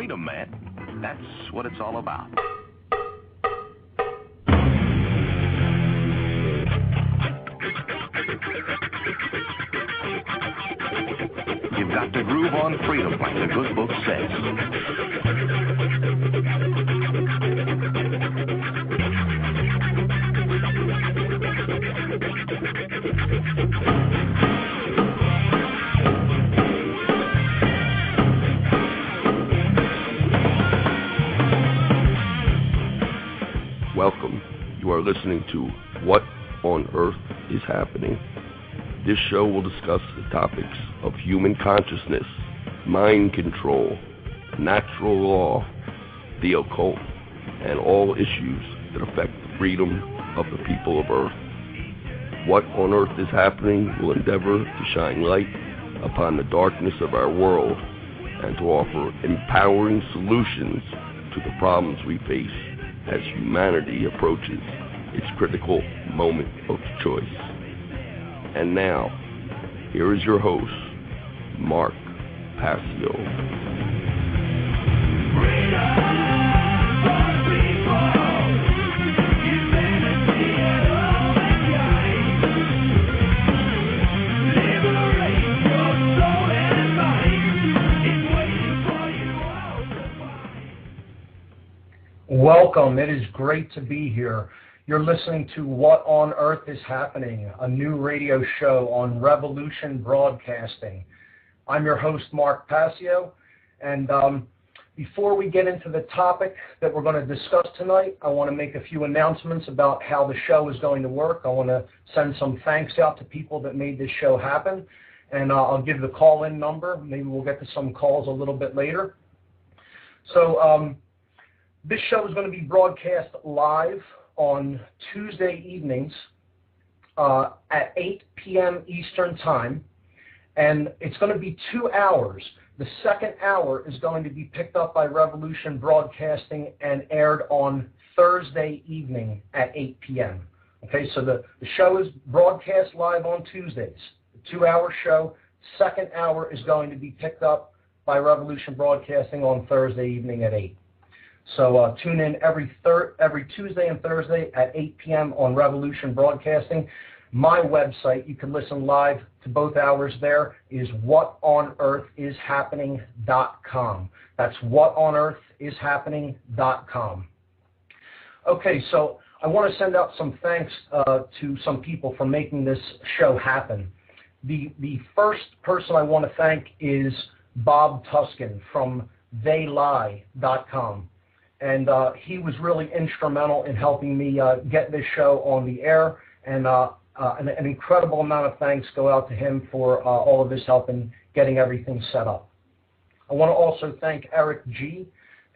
freedom, man. That's what it's all about. You've got to groove on freedom, like the good book says. Welcome. You are listening to What on Earth is Happening. This show will discuss the topics of human consciousness, mind control, natural law, the occult, and all issues that affect the freedom of the people of Earth. What on Earth is Happening will endeavor to shine light upon the darkness of our world and to offer empowering solutions to the problems we face as humanity approaches its critical moment of choice. And now, here is your host, Mark Passio. Welcome. It is great to be here. You're listening to What on Earth is Happening, a new radio show on Revolution Broadcasting. I'm your host, Mark Passio, and before we get into the topic that we're going to discuss tonight, I want to make a few announcements about how the show is going to work. I want to send some thanks out to people that made this show happen, and I'll give the call-in number. Maybe we'll get to some calls a little bit later. So this show is going to be broadcast live on Tuesday evenings at 8 p.m. Eastern Time, and it's going to be 2 hours. The second hour is going to be picked up by Revolution Broadcasting and aired on Thursday evening at 8 p.m. Okay, so the show is broadcast live on Tuesdays. The 2-hour show, second hour is going to be picked up by Revolution Broadcasting on Thursday evening at 8. So tune in every Tuesday and Thursday at 8 p.m. on Revolution Broadcasting. My website, you can listen live to both hours there, is whatonearthishappening.com. That's whatonearthishappening.com. Okay, so I want to send out some thanks to some people for making this show happen. The first person I want to thank is Bob Tuskin from theylie.com. And he was really instrumental in helping me get this show on the air, and an incredible amount of thanks go out to him for all of his help in getting everything set up. I want to also thank Eric G.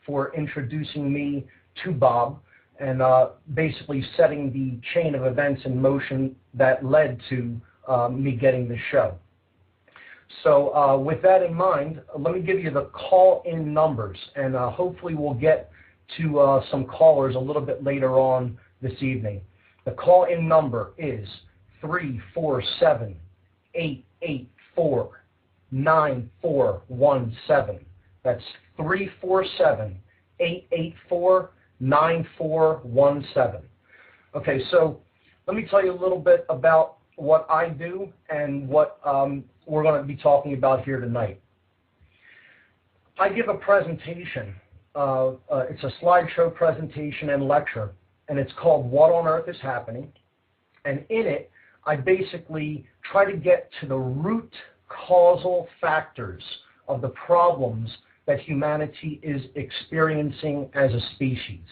for introducing me to Bob and basically setting the chain of events in motion that led to me getting this show. So with that in mind, let me give you the call-in numbers, and hopefully we'll get to some callers a little bit later on this evening. The call-in number is 347-884-9417. That's 347-884-9417. Okay, so let me tell you a little bit about what I do and what we're going to be talking about here tonight. I give a presentation. It's a slideshow presentation and lecture, and it's called What on Earth is Happening. And in it, I basically try to get to the root causal factors of the problems that humanity is experiencing as a species,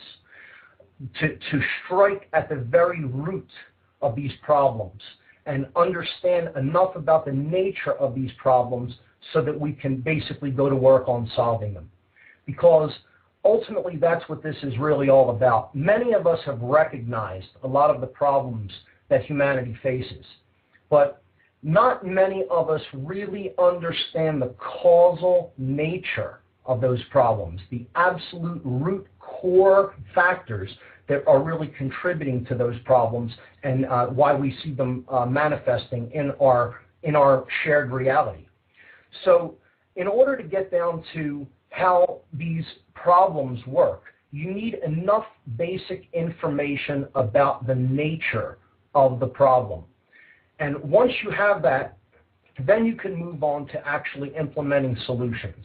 to strike at the very root of these problems and understand enough about the nature of these problems so that we can basically go to work on solving them. Because ultimately, that's what this is really all about. Many of us have recognized a lot of the problems that humanity faces, but not many of us really understand the causal nature of those problems, the absolute root core factors that are really contributing to those problems and why we see them manifesting in our shared reality. So in order to get down to how these problems work, you need enough basic information about the nature of the problem. And once you have that, then you can move on to actually implementing solutions.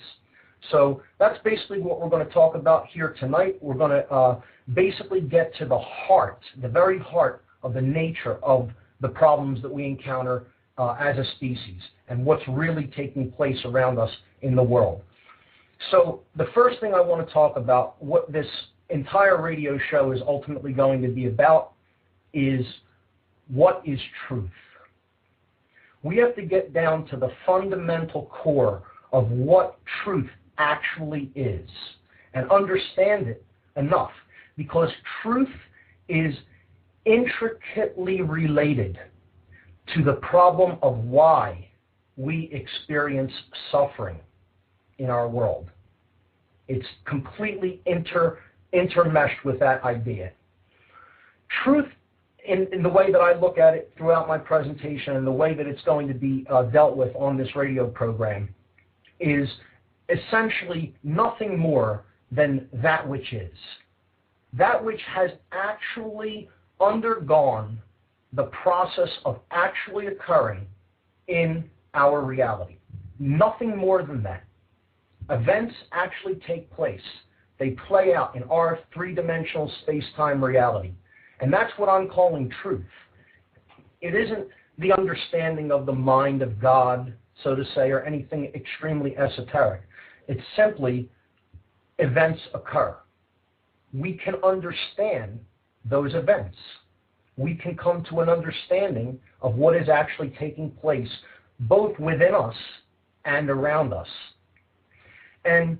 So that's basically what we're going to talk about here tonight. We're going to basically get to the heart, the very heart of the nature of the problems that we encounter as a species and what's really taking place around us in the world. So the first thing I want to talk about, what this entire radio show is ultimately going to be about, is what is truth. We have to get down to the fundamental core of what truth actually is and understand it enough, because truth is intricately related to the problem of why we experience suffering in our world. It's completely intermeshed with that idea. Truth, in the way that I look at it throughout my presentation and the way that it's going to be dealt with on this radio program, is essentially nothing more than that which is. That which has actually undergone the process of actually occurring in our reality. Nothing more than that. Events actually take place. They play out in our three-dimensional space-time reality. And that's what I'm calling truth. It isn't the understanding of the mind of God, so to say, or anything extremely esoteric. It's simply events occur. We can understand those events. We can come to an understanding of what is actually taking place both within us and around us. And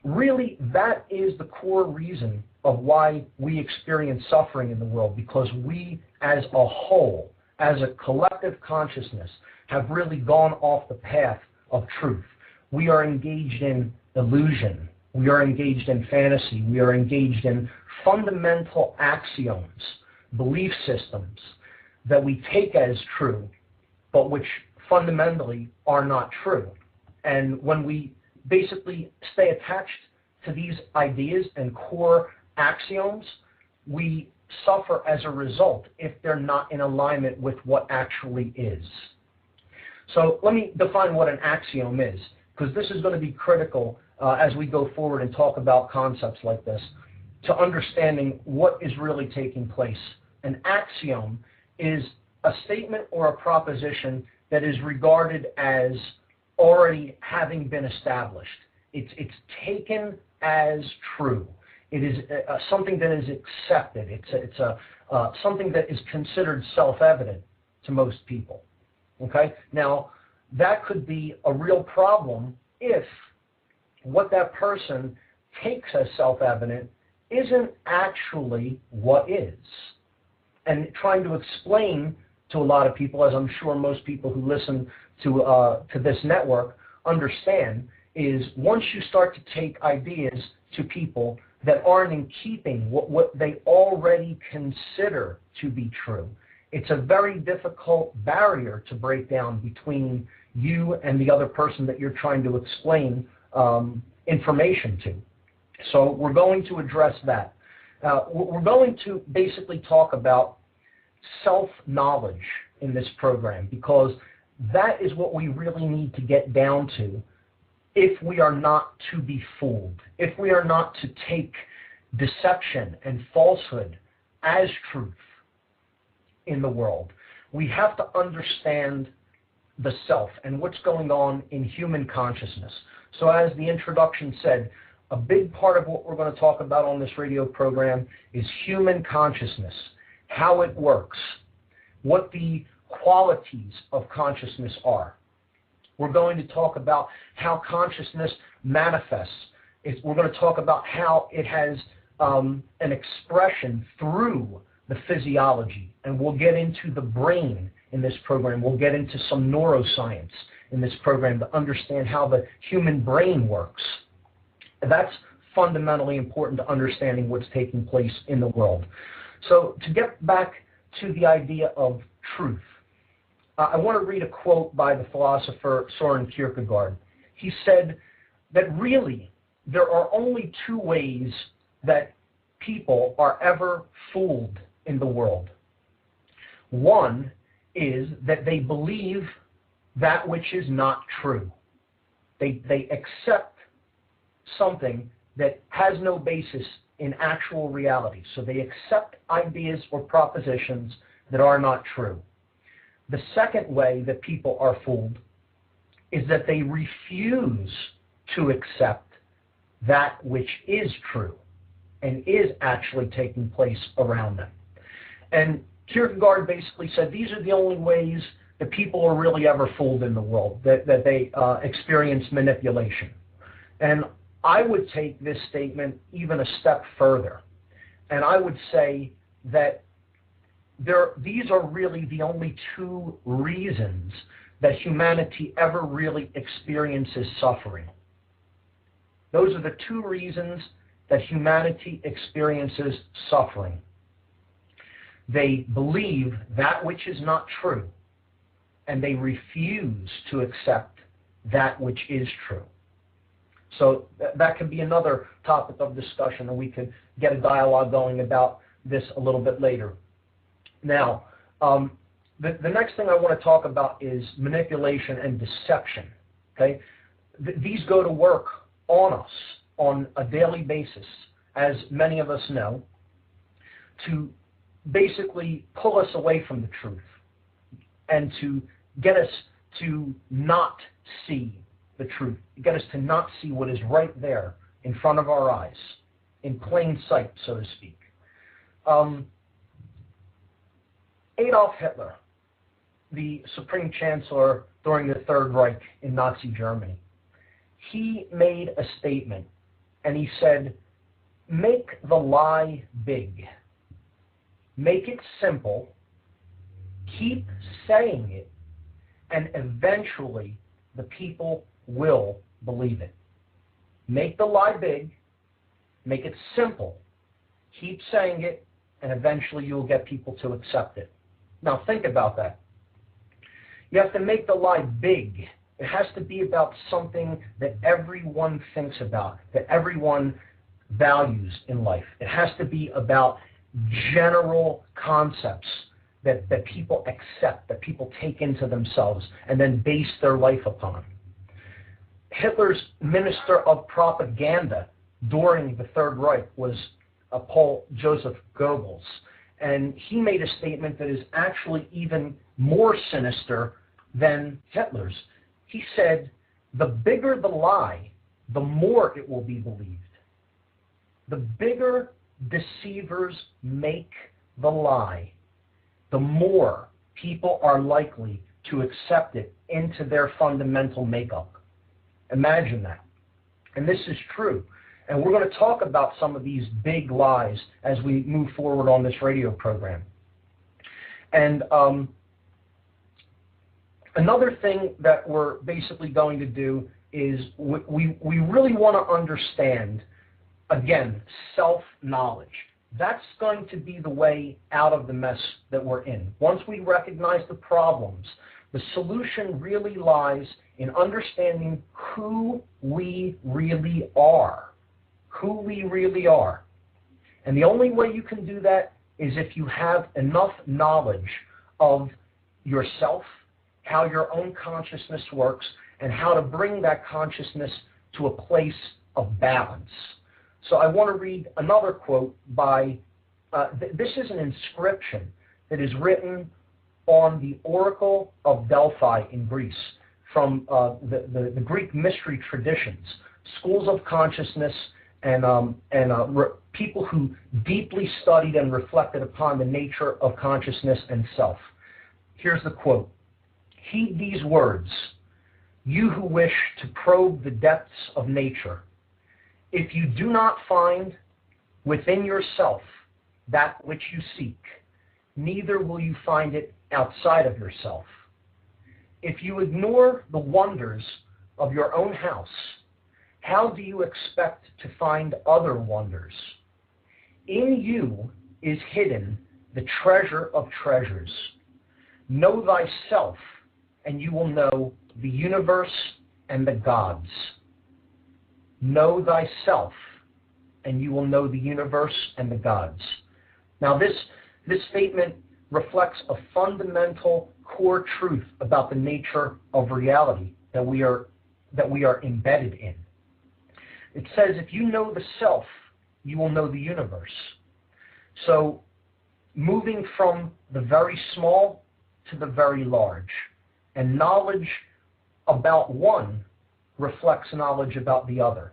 really, that is the core reason of why we experience suffering in the world, because we as a whole, as a collective consciousness, have really gone off the path of truth. We are engaged in illusion. We are engaged in fantasy. We are engaged in fundamental axioms, belief systems that we take as true, but which fundamentally are not true. And when we basically stay attached to these ideas and core axioms, we suffer as a result if they're not in alignment with what actually is. So let me define what an axiom is, because this is going to be critical as we go forward and talk about concepts like this, to understanding what is really taking place. An axiom is a statement or a proposition that is regarded as already having been established. It's taken as true. It is something that is accepted. It's something that is considered self-evident to most people. Okay? Now, that could be a real problem if what that person takes as self-evident isn't actually what is. And trying to explain to a lot of people, as I'm sure most people who listen to this network understand, is once you start to take ideas to people that aren't in keeping what they already consider to be true, it's a very difficult barrier to break down between you and the other person that you're trying to explain information to. So we're going to address that. We're going to basically talk about self-knowledge in this program, because that is what we really need to get down to if we are not to be fooled, if we are not to take deception and falsehood as truth in the world. We have to understand the self and what's going on in human consciousness. So as the introduction said, a big part of what we're going to talk about on this radio program is human consciousness, how it works, what the qualities of consciousness are. We're going to talk about how consciousness manifests. We're going to talk about how it has an expression through the physiology, and we'll get into the brain in this program. We'll get into some neuroscience in this program to understand how the human brain works. That's fundamentally important to understanding what's taking place in the world. So to get back to the idea of truth, I want to read a quote by the philosopher Soren Kierkegaard. He said that really there are only two ways that people are ever fooled in the world. One is that they believe that which is not true. They accept something that has no basis in actual reality. So they accept ideas or propositions that are not true. The second way that people are fooled is that they refuse to accept that which is true and is actually taking place around them. And Kierkegaard basically said these are the only ways that people are really ever fooled in the world, that they experience manipulation. And I would take this statement even a step further. And I would say that these are really the only two reasons that humanity ever really experiences suffering. Those are the two reasons that humanity experiences suffering. They believe that which is not true, and they refuse to accept that which is true. So that could be another topic of discussion, and we could get a dialogue going about this a little bit later. Now, the next thing I want to talk about is manipulation and deception. Okay, these go to work on us on a daily basis, as many of us know, to basically pull us away from the truth and to get us to not see the truth, get us to not see what is right there in front of our eyes, in plain sight, so to speak. Adolf Hitler, the Supreme Chancellor during the Third Reich in Nazi Germany, he made a statement, and he said, "Make the lie big. Make it simple. Keep saying it, and eventually the people will believe it." Make the lie big. Make it simple. Keep saying it, and eventually you'll get people to accept it. Now think about that. You have to make the lie big. It has to be about something that everyone thinks about, that everyone values in life. It has to be about general concepts that people accept, that people take into themselves, and then base their life upon. Hitler's minister of propaganda during the Third Reich was Paul Joseph Goebbels. And he made a statement that is actually even more sinister than Hitler's. He said, "The bigger the lie, the more it will be believed. The bigger deceivers make the lie, the more people are likely to accept it into their fundamental makeup." Imagine that. And this is true. And we're going to talk about some of these big lies as we move forward on this radio program. And another thing that we're basically going to do is we really want to understand, again, self-knowledge. That's going to be the way out of the mess that we're in. Once we recognize the problems, the solution really lies in understanding who we really are. Who we really are. And the only way you can do that is if you have enough knowledge of yourself, how your own consciousness works, and how to bring that consciousness to a place of balance. So I want to read another quote by, this is an inscription that is written on the Oracle of Delphi in Greece from the Greek mystery traditions, schools of consciousness, and people who deeply studied and reflected upon the nature of consciousness and self. Here's the quote. "Heed these words, you who wish to probe the depths of nature. If you do not find within yourself that which you seek, neither will you find it outside of yourself. If you ignore the wonders of your own house, how do you expect to find other wonders? In you is hidden the treasure of treasures. Know thyself, and you will know the universe and the gods." know thyself, and you will know the universe and the gods. Now this statement reflects a fundamental core truth about the nature of reality that we are embedded in. It says, if you know the self, you will know the universe. So moving from the very small to the very large, and knowledge about one reflects knowledge about the other.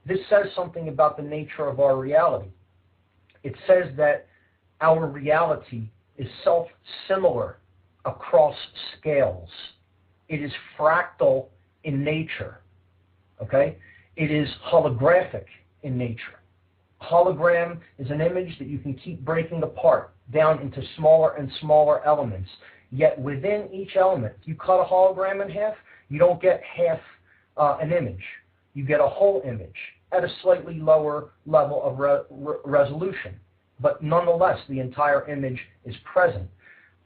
This says something about the nature of our reality. It says that our reality is self-similar across scales. It is fractal in nature, okay? It is holographic in nature. Hologram is an image that you can keep breaking apart down into smaller and smaller elements. Yet within each element, if you cut a hologram in half, you don't get half an image. You get a whole image at a slightly lower level of resolution. But nonetheless, the entire image is present.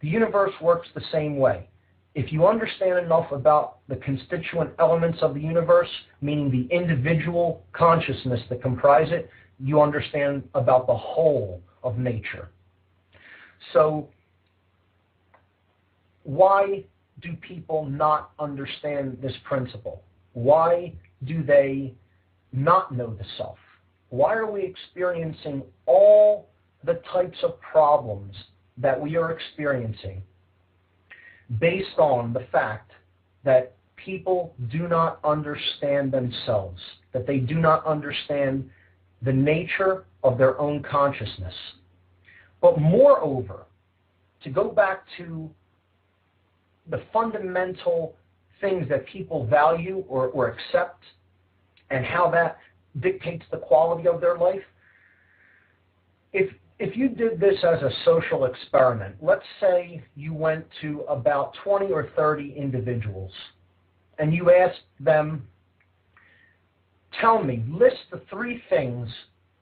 The universe works the same way. If you understand enough about the constituent elements of the universe, meaning the individual consciousness that comprise it, you understand about the whole of nature. So why do people not understand this principle? Why do they not know the self? Why are we experiencing all the types of problems that we are experiencing based on the fact that people do not understand themselves, that they do not understand the nature of their own consciousness? But moreover, to go back to the fundamental things that people value or accept and how that dictates the quality of their life, if you did this as a social experiment, let's say you went to about 20 or 30 individuals and you asked them, tell me, list the 3 things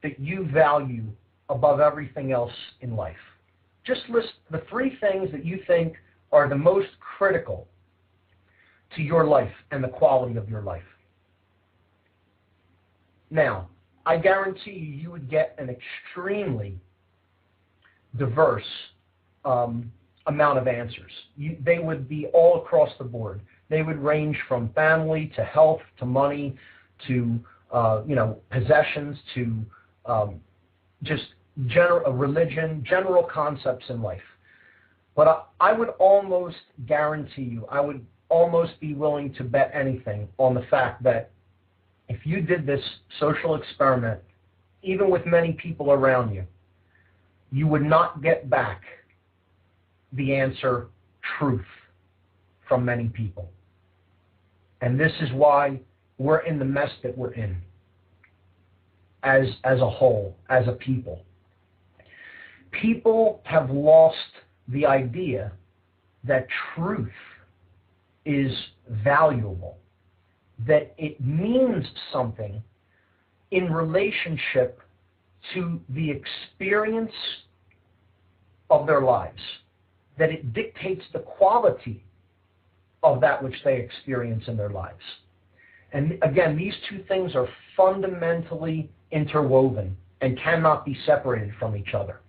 that you value above everything else in life. Just list the 3 things that you think are the most critical to your life and the quality of your life. Now, I guarantee you would get an extremely diverse amount of answers. They would be all across the board. They would range from family to health to money to possessions to just religion, general concepts in life. But I would almost guarantee you, I would almost be willing to bet anything on the fact that if you did this social experiment, even with many people around you, you would not get back the answer truth from many people. And this is why we're in the mess that we're in as a whole, as a people. People have lost the idea that truth is valuable, that it means something in relationship to the experience of their lives, that it dictates the quality of that which they experience in their lives. And again, these 2 things are fundamentally interwoven and cannot be separated from each other.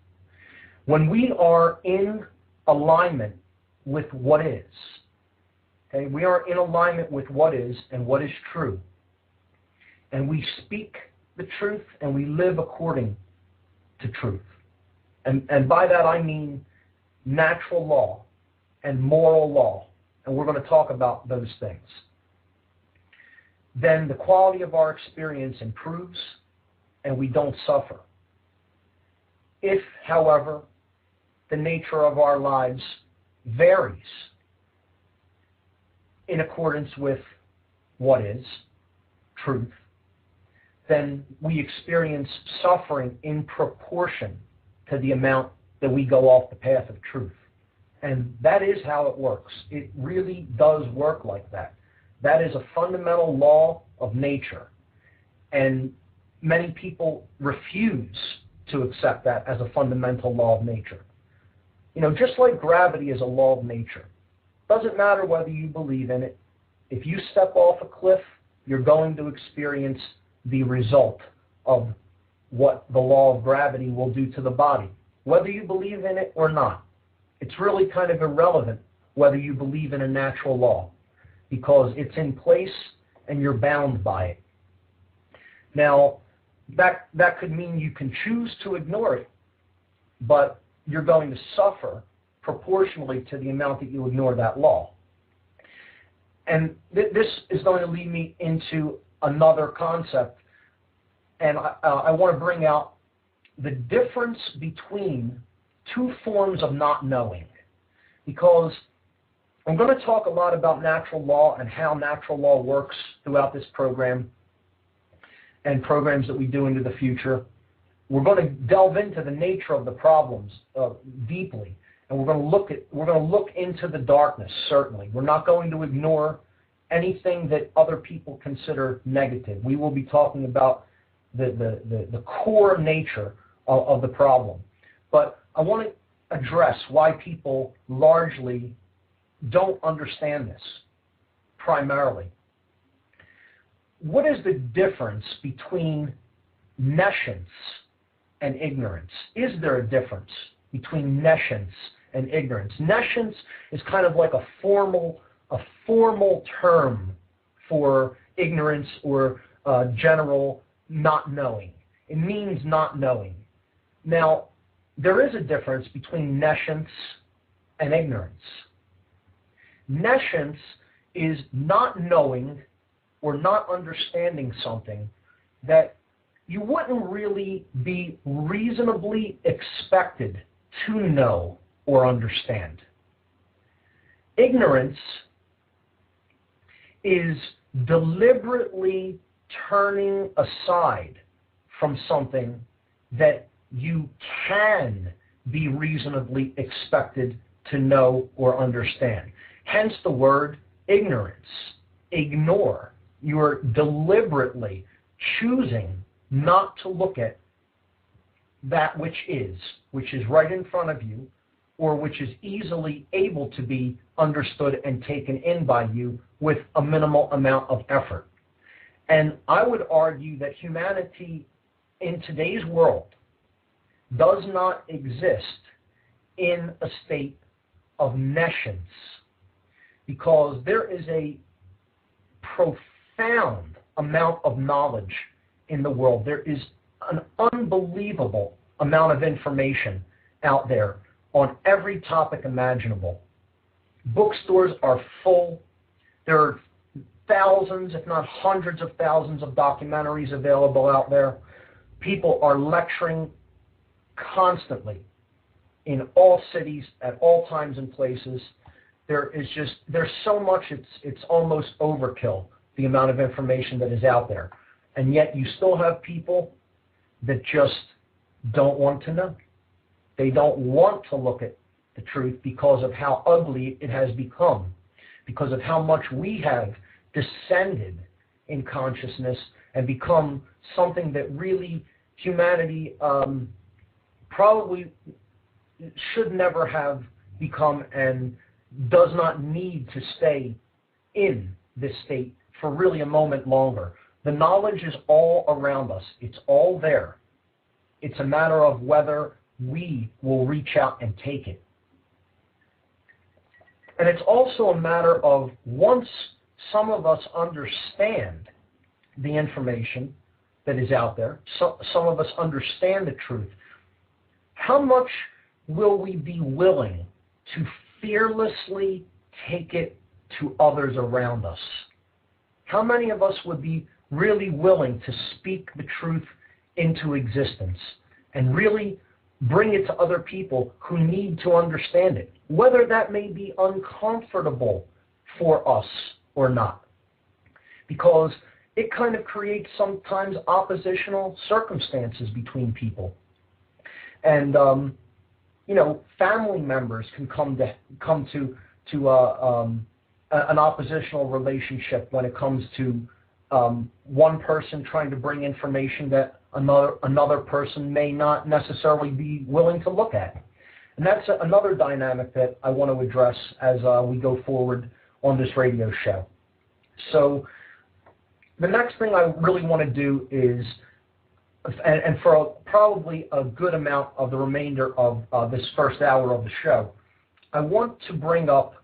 When we are in alignment with what is, okay, we are in alignment with what is and what is true, and we speak the truth and we live according to truth. And by that I mean natural law and moral law, and we're going to talk about those things. Then the quality of our experience improves and we don't suffer. If, however, the nature of our lives varies in accordance with what is truth, then we experience suffering in proportion to the amount that we go off the path of truth. And that is how it works. It really does work like that. That is a fundamental law of nature. And many people refuse to accept that as a fundamental law of nature. Just like gravity is a law of nature. Doesn't matter whether you believe in it. If you step off a cliff, you're going to experience the result of what the law of gravity will do to the body, whether you believe in it or not. It's really kind of irrelevant whether you believe in a natural law, because it's in place and you're bound by it. Now, that could mean you can choose to ignore it, but you're going to suffer proportionally to the amount that you ignore that law. And this is going to lead me into another concept, and I want to bring out the difference between two forms of not knowing, because I'm going to talk a lot about natural law and how natural law works throughout this program and programs that we do into the future. We're going to delve into the nature of the problems deeply, and we're going to look into the darkness. Certainly, we're not going to ignore anything that other people consider negative. We will be talking about the core nature of the problem. But I want to address why people largely don't understand this, primarily. What is the difference between nescience and ignorance? Is there a difference between nescience and ignorance? Nescience is kind of like a formal term for ignorance or general not knowing. It means not knowing. Now, there is a difference between nescience and ignorance. Nescience is not knowing or not understanding something that you wouldn't really be reasonably expected to know or understand. Ignorance is deliberately turning aside from something that you can be reasonably expected to know or understand. Hence the word ignorance. Ignore. You are deliberately choosing not to look at that which is right in front of you, or which is easily able to be understood and taken in by you with a minimal amount of effort. And I would argue that humanity in today's world does not exist in a state of nescience, because there is a profound amount of knowledge in the world. There is an unbelievable amount of information out there on every topic imaginable. Bookstores are full. There are thousands, if not hundreds of thousands of documentaries available out there. People are lecturing constantly in all cities at all times and places. There's so much, it's almost overkill, the amount of information that is out there. And yet you still have people that just don't want to know. They don't want to look at the truth because of how ugly it has become, because of how much we have descended in consciousness and become something that really humanity probably should never have become, and does not need to stay in this state for really a moment longer. The knowledge is all around us. It's all there. It's a matter of whether we will reach out and take it. And it's also a matter of, once some of us understand the information that is out there, some of us understand the truth, how much will we be willing to fearlessly take it to others around us? How many of us would be really willing to speak the truth into existence and really bring it to other people who need to understand it, whether that may be uncomfortable for us or not? Because it kind of creates sometimes oppositional circumstances between people. And family members can come to an oppositional relationship when it comes to one person trying to bring information that another person may not necessarily be willing to look at. And that's another dynamic that I want to address as we go forward on this radio show. So The next thing I really want to do is, and for probably a good amount of the remainder of this first hour of the show, I want to bring up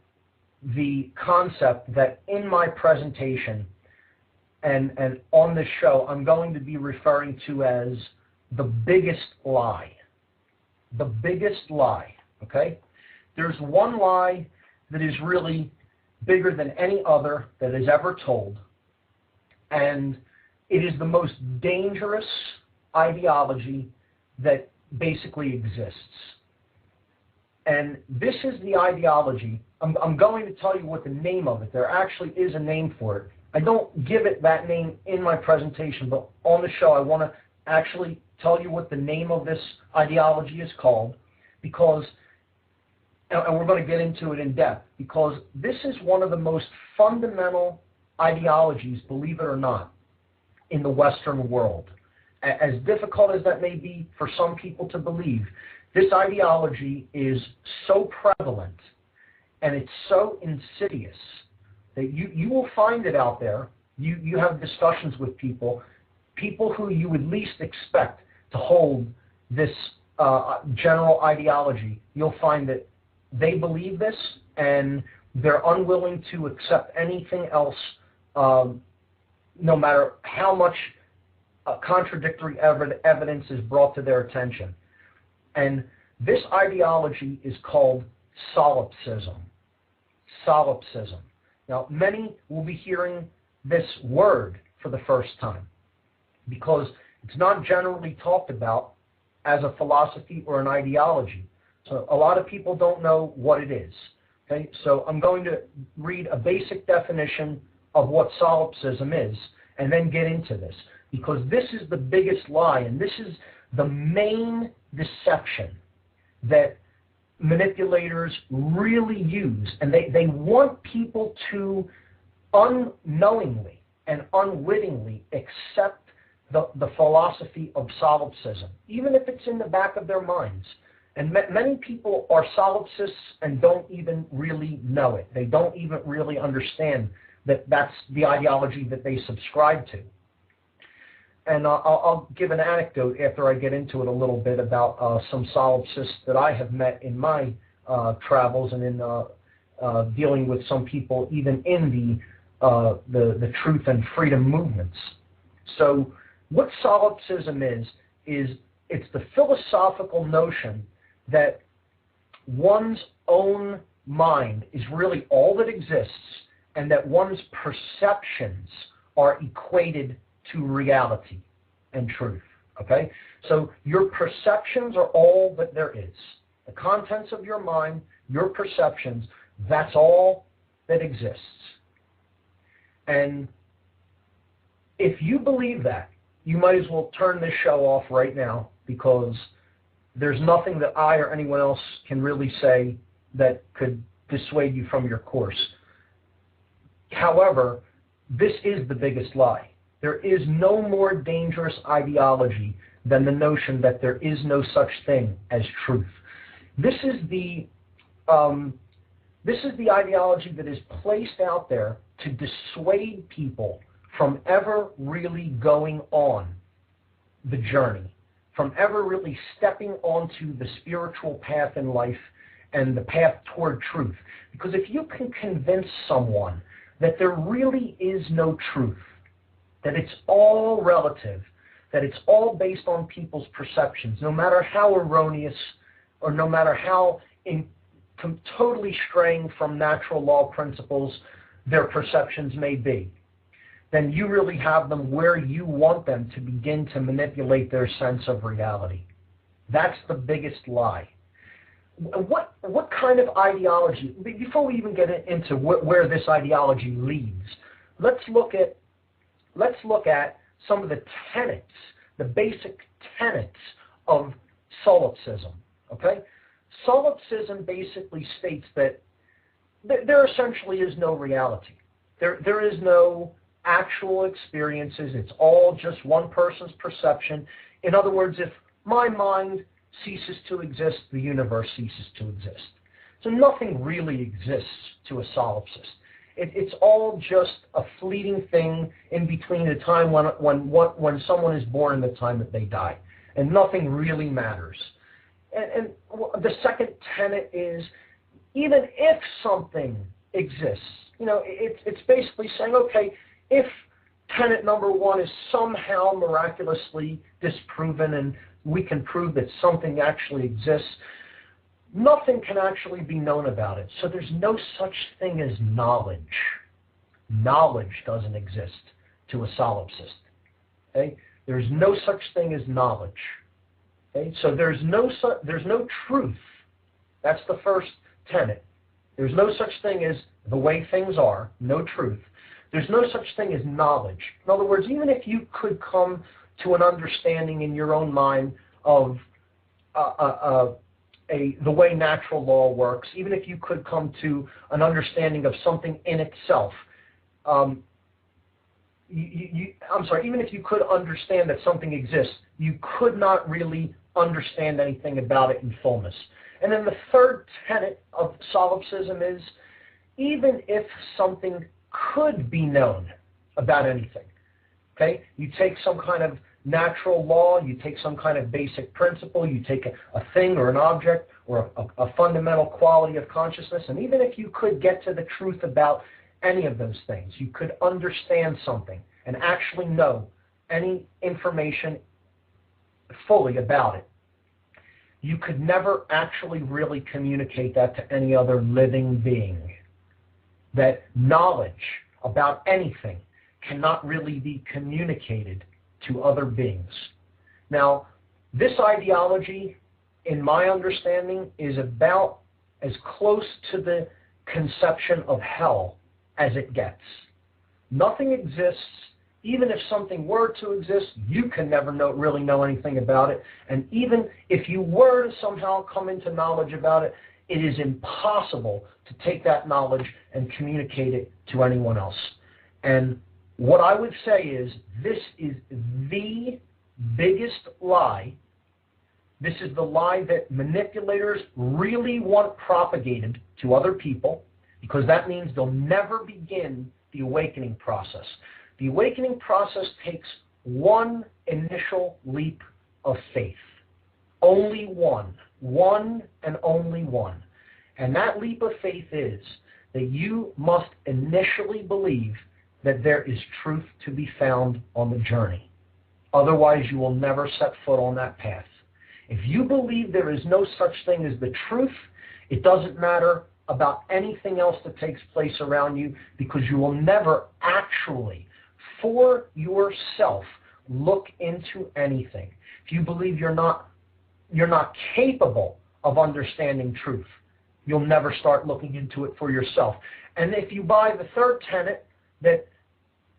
the concept that in my presentation and on this show, I'm going to be referring to as the biggest lie. The biggest lie, okay? There's one lie that is really bigger than any other that is ever told, and it is the most dangerous ideology that basically exists. And this is the ideology. I'm going to tell you what the name of it. There actually is a name for it. I don't give it that name in my presentation, but on the show I want to actually tell you what the name of this ideology is called, because, and we're going to get into it in depth, because this is one of the most fundamental ideologies, believe it or not, in the Western world. As difficult as that may be for some people to believe, this ideology is so prevalent and it's so insidious that you will find it out there. You have discussions with people who you would least expect to hold this general ideology. You'll find that they believe this and they're unwilling to accept anything else, no matter how much contradictory evidence is brought to their attention. And this ideology is called Solipsism. Solipsism. Now, many will be hearing this word for the first time because it's not generally talked about as a philosophy or an ideology. So a lot of people don't know what it is. Okay? So I'm going to read a basic definition of what solipsism is and then get into this, because this is the biggest lie, and this is the main deception that manipulators really use. And they want people to unknowingly and unwittingly accept the philosophy of solipsism, even if it's in the back of their minds. And many people are solipsists and don't even really know it. They don't even really understand that that's the ideology that they subscribe to. And I'll give an anecdote after I get into it a little bit about some solipsists that I have met in my travels and in dealing with some people even in the truth and freedom movements. So what solipsism is it's the philosophical notion that one's own mind is really all that exists and that one's perceptions are equated to reality and truth, okay? So your perceptions are all that there is. The contents of your mind, your perceptions, that's all that exists. And if you believe that, you might as well turn this show off right now, because there's nothing that I or anyone else can really say that could dissuade you from your course. However, this is the biggest lie. There is no more dangerous ideology than the notion that there is no such thing as truth. This is the ideology that is placed out there to dissuade people from ever really going on the journey, from ever really stepping onto the spiritual path in life and the path toward truth. Because if you can convince someone that there really is no truth, that it's all relative, that it's all based on people's perceptions, no matter how erroneous or no matter how totally straying from natural law principles their perceptions may be, then you really have them where you want them to begin to manipulate their sense of reality. That's the biggest lie. What kind of ideology, before we even get into where this ideology leads, let's look at some of the tenets, the basic tenets of solipsism, okay? Solipsism basically states that there essentially is no reality. There is no actual experiences. It's all just one person's perception. In other words, if my mind ceases to exist, the universe ceases to exist. So nothing really exists to a solipsist. It's all just a fleeting thing in between the time when someone is born and the time that they die. And nothing really matters. And the second tenet is, even if something exists, it's basically saying, okay, if tenet number one is somehow miraculously disproven and we can prove that something actually exists, nothing can actually be known about it. So there's no such thing as knowledge. Knowledge doesn't exist to a solipsist. Okay? There's no such thing as knowledge. Okay? So there's no truth. That's the first tenet. There's no such thing as the way things are, no truth. There's no such thing as knowledge. In other words, even if you could come to an understanding in your own mind of the way natural law works, even if you could come to an understanding of something in itself, even if you could understand that something exists, you could not really understand anything about it in fullness. And then the third tenet of solipsism is, even if something could be known about anything, okay? You take some kind of natural law, you take some kind of basic principle, you take a thing or an object or a fundamental quality of consciousness, and even if you could get to the truth about any of those things, you could understand something and actually know any information fully about it, you could never actually really communicate that to any other living being. That knowledge about anything cannot really be communicated to other beings. Now, this ideology, in my understanding, is about as close to the conception of hell as it gets. Nothing exists. Even if something were to exist, you can never really know anything about it. And even if you were to somehow come into knowledge about it, it is impossible to take that knowledge and communicate it to anyone else. And what I would say is, this is the biggest lie. This is the lie that manipulators really want propagated to other people, because that means they'll never begin the awakening process. The awakening process takes one initial leap of faith. Only one. One and only one. And that leap of faith is that you must initially believe that there is truth to be found on the journey. Otherwise, you will never set foot on that path. If you believe there is no such thing as the truth, it doesn't matter about anything else that takes place around you, because you will never actually, for yourself, look into anything. If you believe you're not capable of understanding truth, you'll never start looking into it for yourself. And if you buy the third tenet, that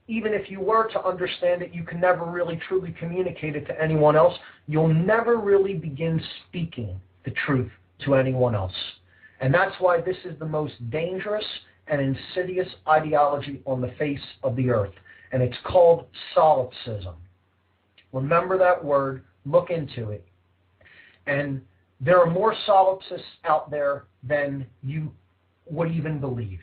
even if you were to understand it, you can never really truly communicate it to anyone else, you'll never really begin speaking the truth to anyone else. And that's why this is the most dangerous and insidious ideology on the face of the earth. And it's called solipsism. Remember that word, look into it. And there are more solipsists out there than you would even believe.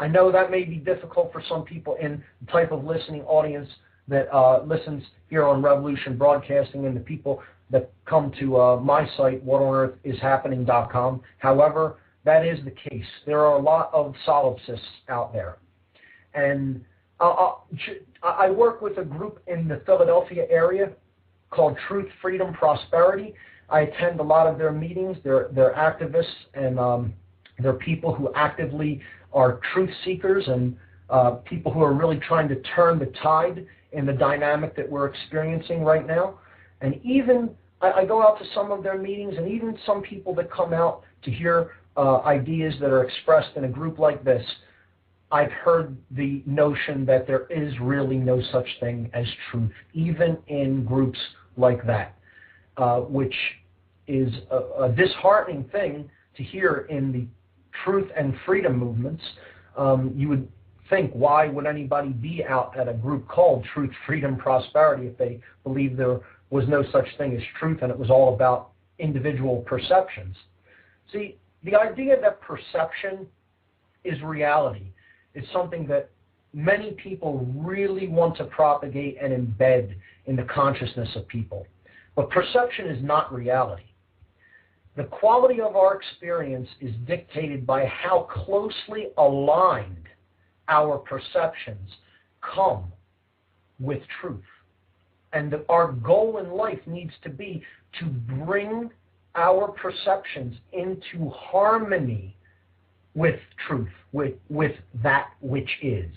I know that may be difficult for some people in the type of listening audience that listens here on Revolution Broadcasting and the people that come to my site, whatonearthishappening.com. However, that is the case. There are a lot of solipsists out there. And I work with a group in the Philadelphia area called Truth, Freedom, Prosperity. I attend a lot of their meetings. They're activists, and they're people who actively are truth seekers, and people who are really trying to turn the tide in the dynamic that we're experiencing right now. And even I go out to some of their meetings, and even some people that come out to hear ideas that are expressed in a group like this, I've heard the notion that there is really no such thing as truth, even in groups like that, which is a disheartening thing to hear in the truth and freedom movements. You would think, why would anybody be out at a group called Truth, Freedom, Prosperity if they believed there was no such thing as truth and it was all about individual perceptions? See, the idea that perception is reality is something that many people really want to propagate and embed in the consciousness of people. But perception is not reality. The quality of our experience is dictated by how closely aligned our perceptions come with truth. And our goal in life needs to be to bring our perceptions into harmony with truth, with that which is.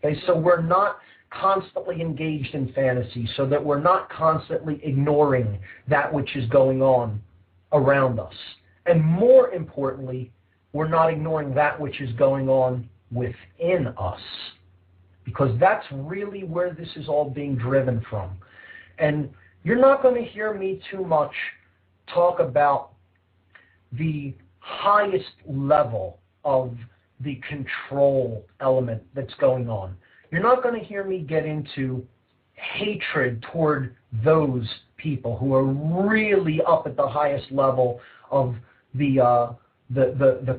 Okay, so we're not constantly engaged in fantasy, so that we're not constantly ignoring that which is going on around us. And more importantly, we're not ignoring that which is going on within us, because that's really where this is all being driven from. And you're not going to hear me too much talk about the highest level of the control element that's going on. You're not going to hear me get into hatred toward those people who are really up at the highest level of the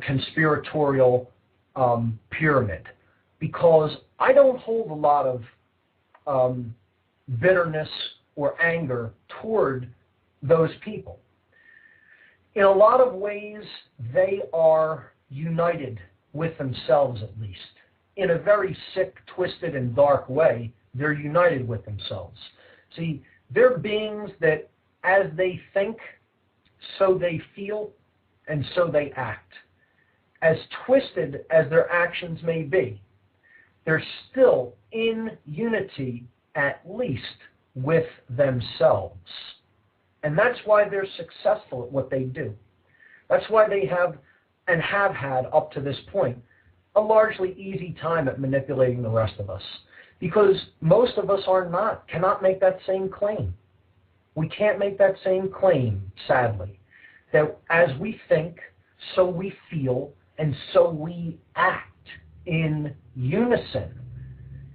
conspiratorial pyramid, because I don't hold a lot of bitterness or anger toward those people. In a lot of ways, they are united with themselves, at least. In a very sick, twisted, and dark way, they're united with themselves. See, they're beings that as they think, so they feel, and so they act. As twisted as their actions may be, they're still in unity, at least, with themselves. And that's why they're successful at what they do. That's why they have, and have had up to this point, a largely easy time at manipulating the rest of us. Because most of us cannot make that same claim. We can't make that same claim, sadly, that as we think, so we feel, and so we act in unison.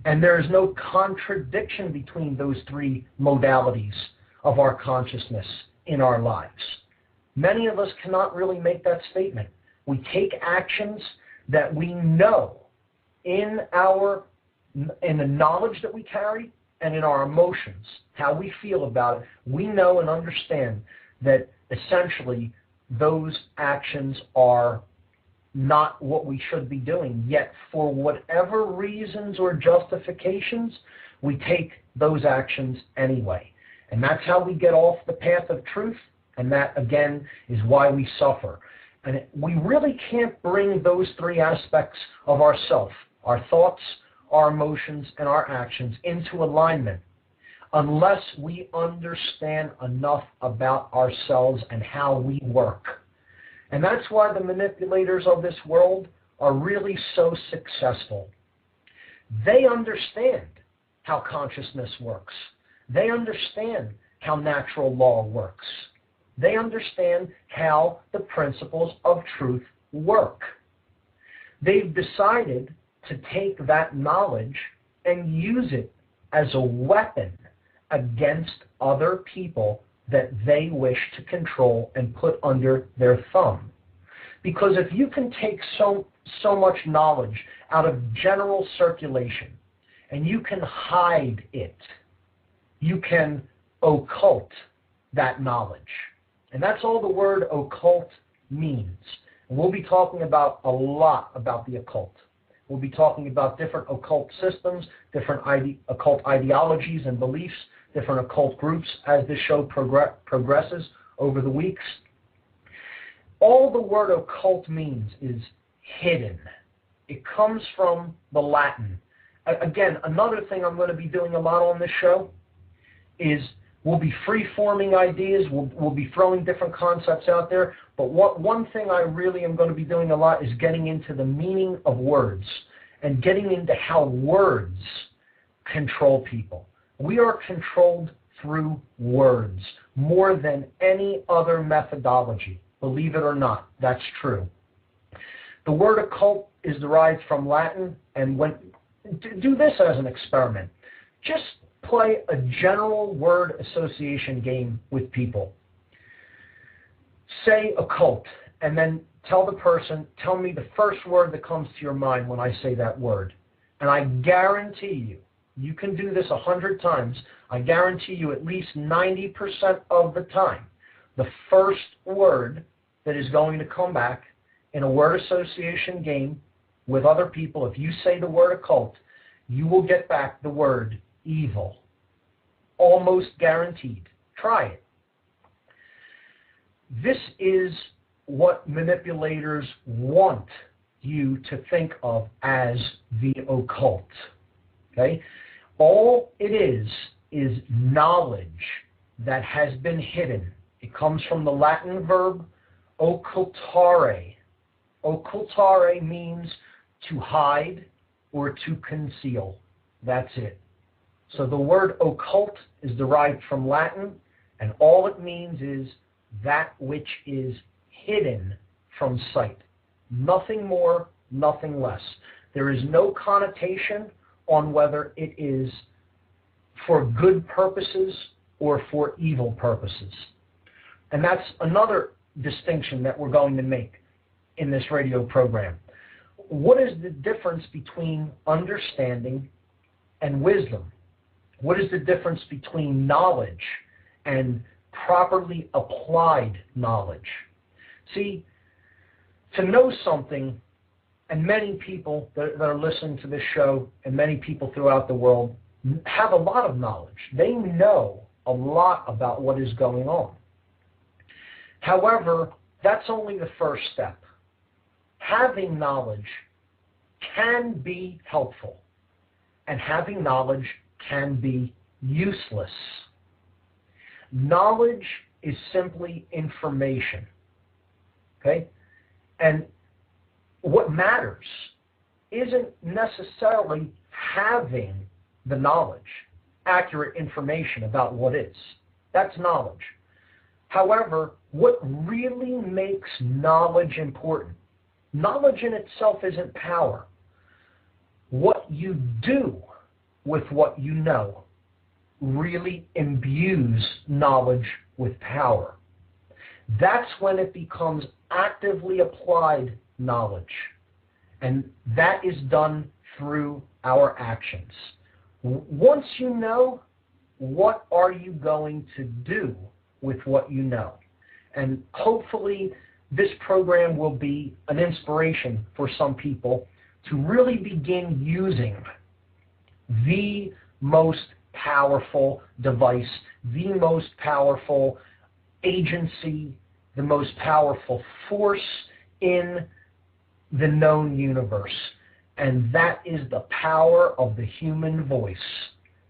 And there is no contradiction between those three modalities of our consciousness in our lives. Many of us cannot really make that statement. We take actions that we know in the knowledge that we carry and in our emotions, how we feel about it. We know and understand that essentially those actions are not what we should be doing. Yet for whatever reasons or justifications, we take those actions anyway. And that's how we get off the path of truth, and that, again, is why we suffer. And we really can't bring those three aspects of ourself, our thoughts, our emotions, and our actions, into alignment unless we understand enough about ourselves and how we work. And that's why the manipulators of this world are really so successful. They understand how consciousness works. They understand how natural law works. They understand how the principles of truth work. They've decided to take that knowledge and use it as a weapon against other people that they wish to control and put under their thumb. Because if you can take so much knowledge out of general circulation and you can hide it, you can occult that knowledge. And that's all the word occult means. And we'll be talking about a lot about the occult. We'll be talking about different occult systems, different occult ideologies and beliefs, different occult groups as this show progresses over the weeks. All the word occult means is hidden. It comes from the Latin. Again, another thing I'm going to be doing a lot on this show is we'll be free-forming ideas, we'll be throwing different concepts out there, but one thing I really am going to be doing a lot is getting into the meaning of words and getting into how words control people. We are controlled through words more than any other methodology. Believe it or not, that's true. The word occult is derived from Latin, and do this as an experiment. Just play a general word association game with people. Say occult, and then tell the person, tell me the first word that comes to your mind when I say that word. And I guarantee you, you can do this 100 times, I guarantee you at least 90% of the time, the first word that is going to come back in a word association game with other people, if you say the word occult, you will get back the word evil. Almost guaranteed. Try it. This is what manipulators want you to think of as the occult. Okay? All it is knowledge that has been hidden. It comes from the Latin verb occultare. Occultare means to hide or to conceal. That's it. So the word occult is derived from Latin, and all it means is that which is hidden from sight. Nothing more, nothing less. There is no connotation on whether it is for good purposes or for evil purposes. And that's another distinction that we're going to make in this radio program. What is the difference between understanding and wisdom? What is the difference between knowledge and properly applied knowledge? See, to know something, and many people that are listening to this show and many people throughout the world have a lot of knowledge. They know a lot about what is going on. However, that's only the first step. Having knowledge can be helpful, and having knowledge can be useless. Knowledge is simply information. Okay? And what matters isn't necessarily having the knowledge, accurate information about what is. That's knowledge. However, what really makes knowledge important, knowledge in itself isn't power. What you do with what you know really imbues knowledge with power. That's when it becomes actively applied knowledge. And that is done through our actions. Once you know, what are you going to do with what you know? And hopefully this program will be an inspiration for some people to really begin using the most powerful device, the most powerful agency, the most powerful force in the known universe. And that is the power of the human voice.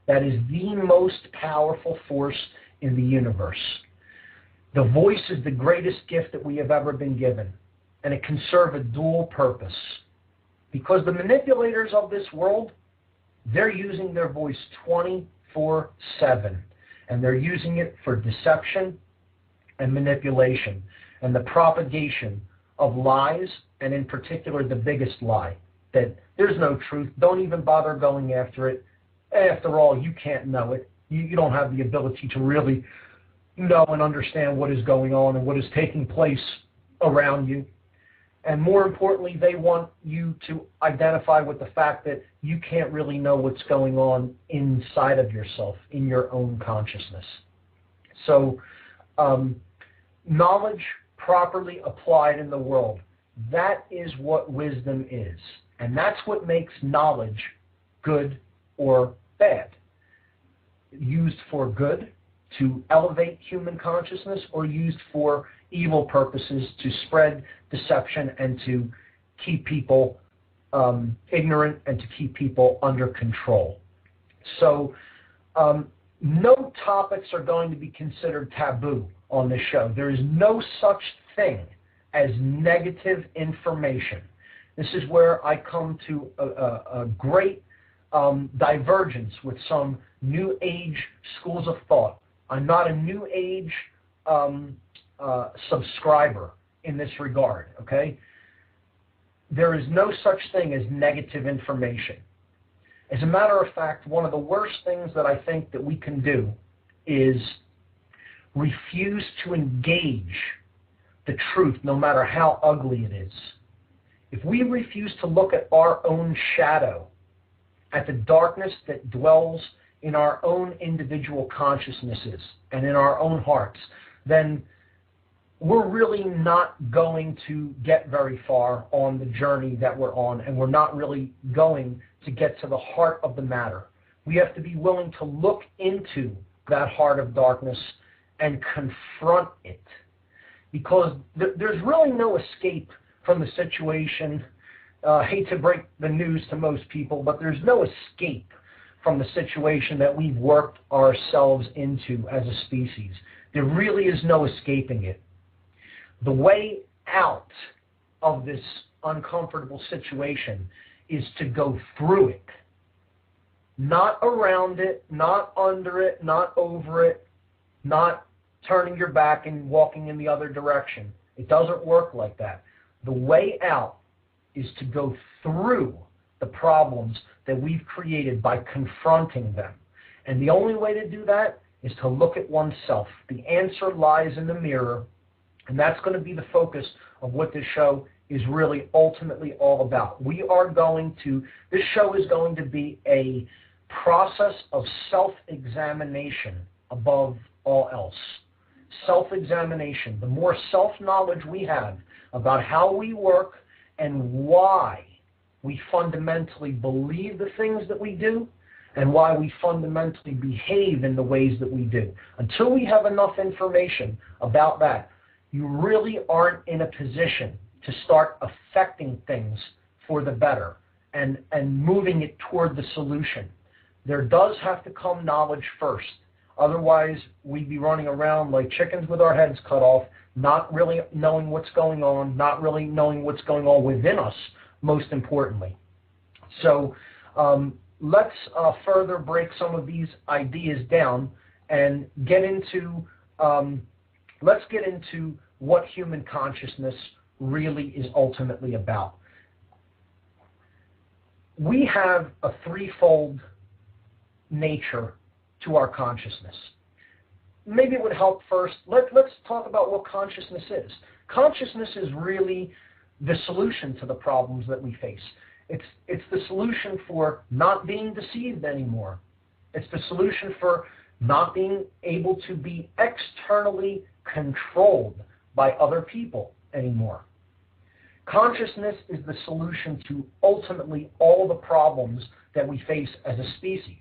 That is the most powerful force in the universe. The voice is the greatest gift that we have ever been given, and it can serve a dual purpose. Because the manipulators of this world, they're using their voice 24/7, and they're using it for deception and manipulation and the propagation of lies, and in particular the biggest lie, that there's no truth, don't even bother going after it. After all, you can't know it. You don't have the ability to really know and understand what is going on and what is taking place around you. And more importantly, they want you to identify with the fact that you can't really know what's going on inside of yourself, in your own consciousness. So knowledge properly applied in the world, that is what wisdom is. And that's what makes knowledge good or bad. Used for good, to elevate human consciousness, or used for evil purposes, to spread deception and to keep people ignorant and to keep people under control. So no topics are going to be considered taboo on this show. There is no such thing as negative information. This is where I come to a great divergence with some New Age schools of thought. I'm not a New Age subscriber in this regard, okay? There is no such thing as negative information. As a matter of fact, one of the worst things that I think that we can do is refuse to engage the truth, no matter how ugly it is, if we refuse to look at our own shadow, at the darkness that dwells in our own individual consciousnesses and in our own hearts, then we're really not going to get very far on the journey that we're on, and we're not really going to get to the heart of the matter. We have to be willing to look into that heart of darkness and confront it, because there's really no escape from the situation. Hate to break the news to most people, but there's no escape from the situation that we've worked ourselves into as a species. There really is no escaping it. The way out of this uncomfortable situation is to go through it. Not around it, not under it, not over it, not turning your back and walking in the other direction. It doesn't work like that. The way out is to go through the problems that we've created by confronting them. And the only way to do that is to look at oneself. The answer lies in the mirror, and that's going to be the focus of what this show is really ultimately all about. This show is going to be a process of self-examination above all else. Self-examination. The more self-knowledge we have about how we work and why we fundamentally believe the things that we do and why we fundamentally behave in the ways that we do. Until we have enough information about that, you really aren't in a position to start affecting things for the better and moving it toward the solution. There does have to come knowledge first. Otherwise, we'd be running around like chickens with our heads cut off, not really knowing what's going on, not really knowing what's going on within us, most importantly. So let's further break some of these ideas down and get into let's get into what human consciousness really is ultimately about. We have a threefold nature to our consciousness. Maybe it would help first, let's talk about what consciousness is. Consciousness is really the solution to the problems that we face. It's the solution for not being deceived anymore. It's the solution for not being able to be externally controlled by other people anymore. Consciousness is the solution to ultimately all the problems that we face as a species.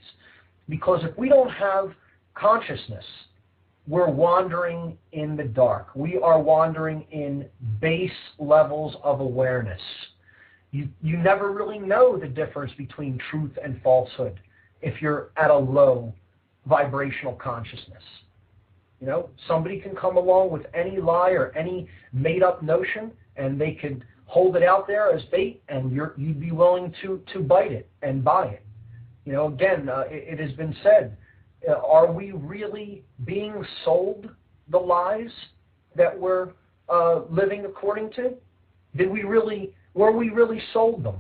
Because if we don't have consciousness, we're wandering in the dark. We are wandering in base levels of awareness. You never really know the difference between truth and falsehood if you're at a low vibrational consciousness. You know, somebody can come along with any lie or any made-up notion, and they could hold it out there as bait, and you'd be willing to bite it and buy it. You know, again, it has been said, are we really being sold the lies that we're living according to? Were we really sold them?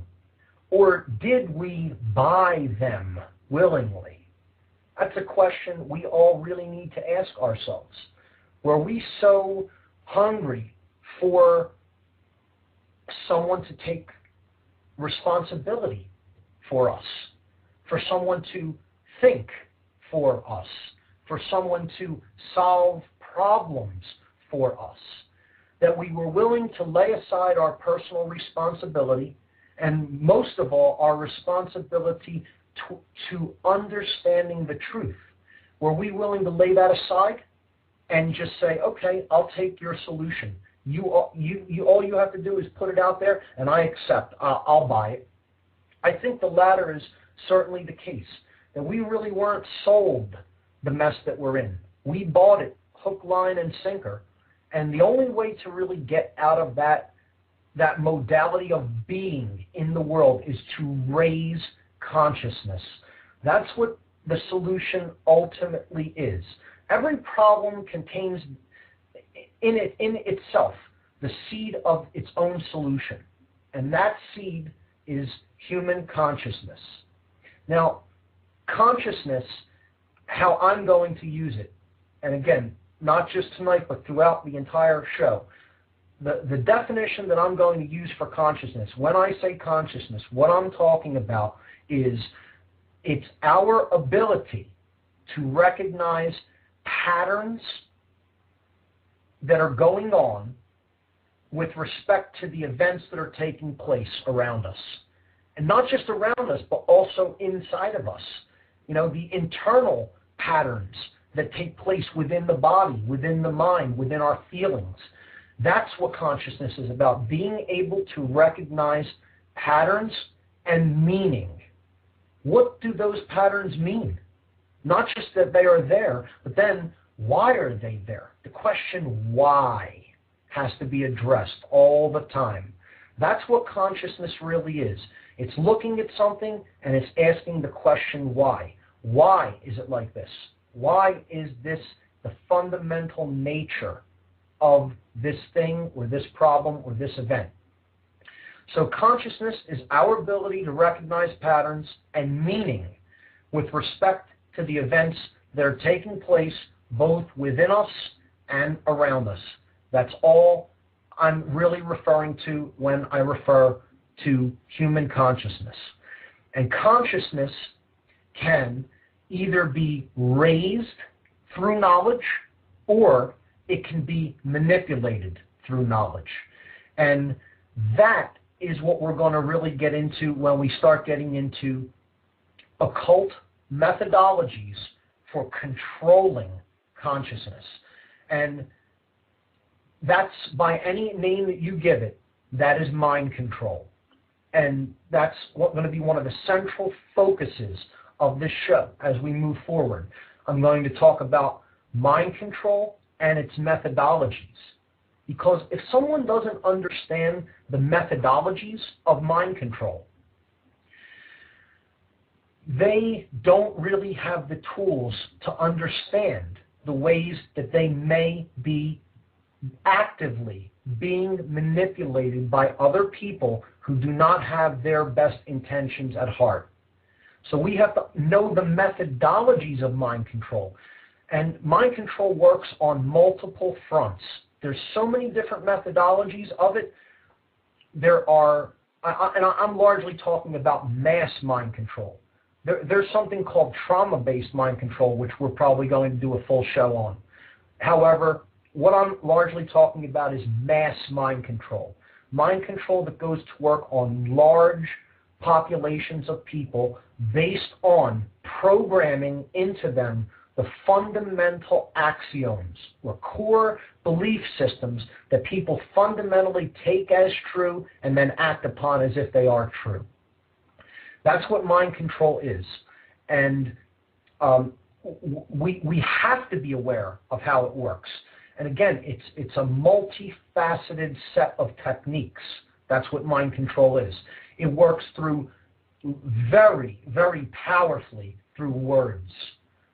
Or did we buy them willingly? That's a question we all really need to ask ourselves. Were we so hungry for someone to take responsibility for us, for someone to think for us, for someone to solve problems for us, that we were willing to lay aside our personal responsibility and most of all our responsibility to understanding the truth? Were we willing to lay that aside and just say, okay, I'll take your solution. All you have to do is put it out there and I accept, I'll buy it. I think the latter is certainly the case, that we really weren't sold the mess that we're in. We bought it hook, line, and sinker. And the only way to really get out of that modality of being in the world is to raise consciousness. That's what the solution ultimately is. Every problem contains in itself the seed of its own solution. And that seed is human consciousness. Now, consciousness, how I'm going to use it, and again, not just tonight, but throughout the entire show, the definition that I'm going to use for consciousness, when I say consciousness, what I'm talking about is it's our ability to recognize patterns that are going on with respect to the events that are taking place around us. And not just around us, but also inside of us. You know, the internal patterns that take place within the body, within the mind, within our feelings. That's what consciousness is about, being able to recognize patterns and meaning. What do those patterns mean? Not just that they are there, but then why are they there? The question why has to be addressed all the time. That's what consciousness really is. It's looking at something and it's asking the question why. Why is it like this? Why is this the fundamental nature of this thing or this problem or this event? So consciousness is our ability to recognize patterns and meaning with respect to the events that are taking place both within us and around us. That's all I'm really referring to when I refer to human consciousness. And consciousness can either be raised through knowledge or it can be manipulated through knowledge. And that is what we're going to really get into when we start getting into occult methodologies for controlling consciousness. And that's, by any name that you give it, that is mind control. And that's going to be one of the central focuses of this show as we move forward. I'm going to talk about mind control and its methodologies. Because if someone doesn't understand the methodologies of mind control, they don't really have the tools to understand the ways that they may be actively being manipulated by other people who do not have their best intentions at heart. So we have to know the methodologies of mind control. And mind control works on multiple fronts. There's so many different methodologies of it. There are, and I'm largely talking about mass mind control. There's something called trauma-based mind control, which we're probably going to do a full show on. However, what I'm largely talking about is mass mind control. Mind control that goes to work on large populations of people based on programming into them the fundamental axioms or core belief systems that people fundamentally take as true and then act upon as if they are true. That's what mind control is. And we have to be aware of how it works. And again, it's a multifaceted set of techniques. That's what mind control is. It works through very, very powerfully through words.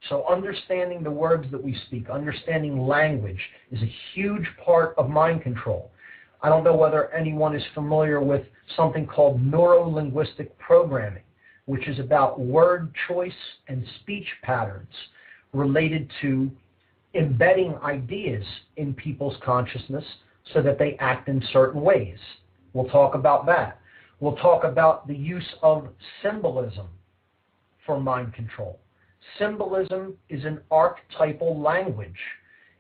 So understanding the words that we speak, understanding language is a huge part of mind control. I don't know whether anyone is familiar with something called neuro-linguistic programming, which is about word choice and speech patterns related to embedding ideas in people's consciousness so that they act in certain ways. We'll talk about that. We'll talk about the use of symbolism for mind control. Symbolism is an archetypal language.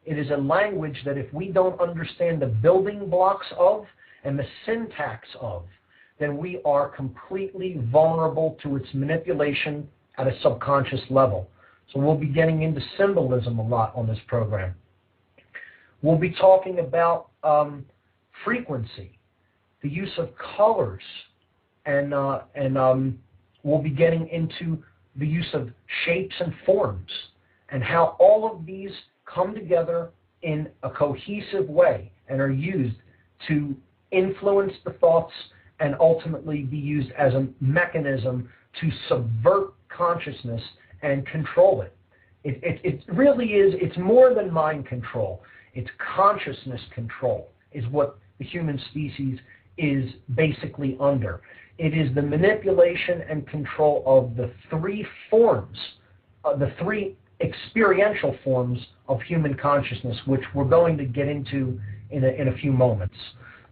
It is a language that if we don't understand the building blocks of and the syntax of, then we are completely vulnerable to its manipulation at a subconscious level. So we'll be getting into symbolism a lot on this program. We'll be talking about frequency, the use of colors, and we'll be getting into the use of shapes and forms and how all of these come together in a cohesive way and are used to influence the thoughts and ultimately be used as a mechanism to subvert consciousness and control it. It really is, it's more than mind control. It's consciousness control is what the human species is basically under. It is the manipulation and control of the three forms, the three experiential forms of human consciousness, which we're going to get into in a few moments.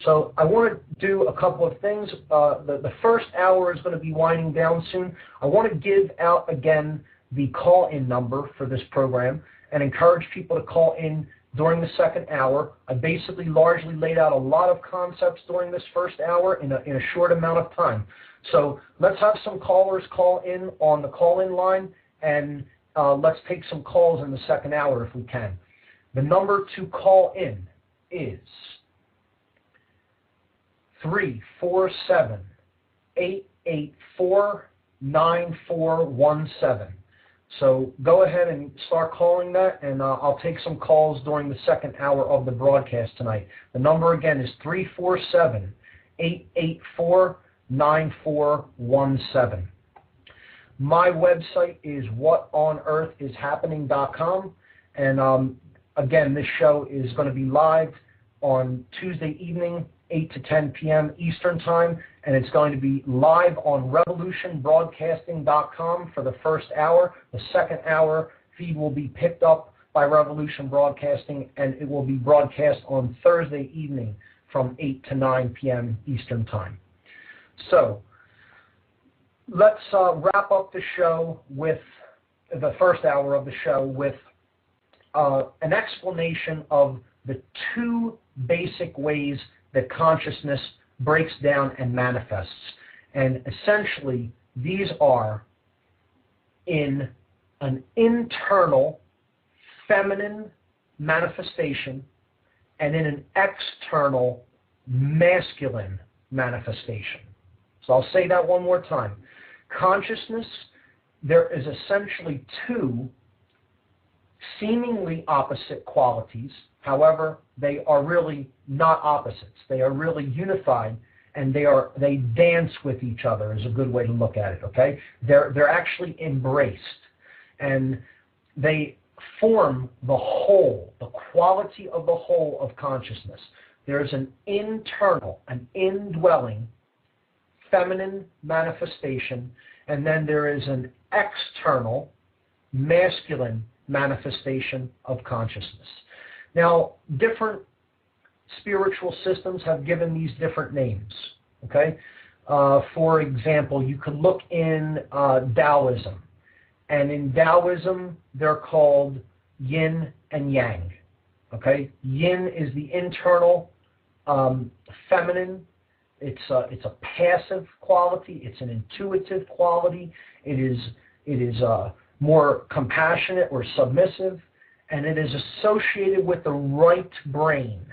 So I want to do a couple of things. The first hour is going to be winding down soon. I want to give out again the call-in number for this program and encourage people to call in during the second hour. I basically largely laid out a lot of concepts during this first hour in a short amount of time. So let's have some callers call in on the call-in line, and let's take some calls in the second hour if we can. The number to call in is 347-884-9417. So go ahead and start calling that, and I'll take some calls during the second hour of the broadcast tonight. The number again is 347-884-9417. My website is whatonearthishappening.com, and again, this show is going to be live on Tuesday evening, 8 to 10 p.m. Eastern Time, and it's going to be live on revolutionbroadcasting.com for the first hour. The second hour feed will be picked up by Revolution Broadcasting, and it will be broadcast on Thursday evening from 8 to 9 p.m. Eastern Time. So let's wrap up the show with the first hour of the show with an explanation of the two basic ways that consciousness breaks down and manifests. And essentially, these are in an internal feminine manifestation and in an external masculine manifestation. So I'll say that one more time. Consciousness, there is essentially two seemingly opposite qualities. However, they are really not opposites. They are really unified, and they dance with each other is a good way to look at it, okay? They're actually embraced, and they form the whole, the quality of the whole of consciousness. There's an internal, an indwelling feminine manifestation, and then there is an external masculine manifestation of consciousness. Now, different spiritual systems have given these different names, okay? For example, you could look in Taoism, and in Taoism, they're called yin and yang, okay? Yin is the internal feminine. It's a passive quality. It's an intuitive quality. It is more compassionate or submissive, and it is associated with the right brain.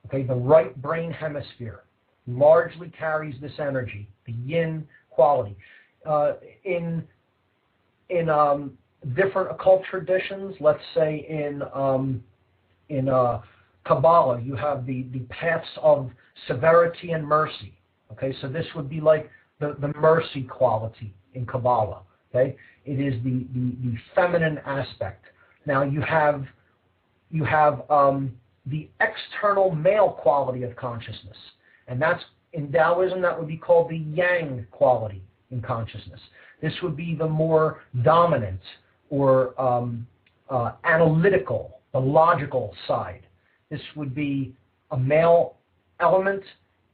Okay, the right brain hemisphere largely carries this energy, the yin quality. In different occult traditions, let's say in Kabbalah, you have the paths of severity and mercy. Okay, so this would be like the mercy quality in Kabbalah. Okay, it is the feminine aspect. Now you have the external male quality of consciousness, and that's in Taoism that would be called the yang quality in consciousness. This would be the more dominant or analytical, the logical side. This would be a male element,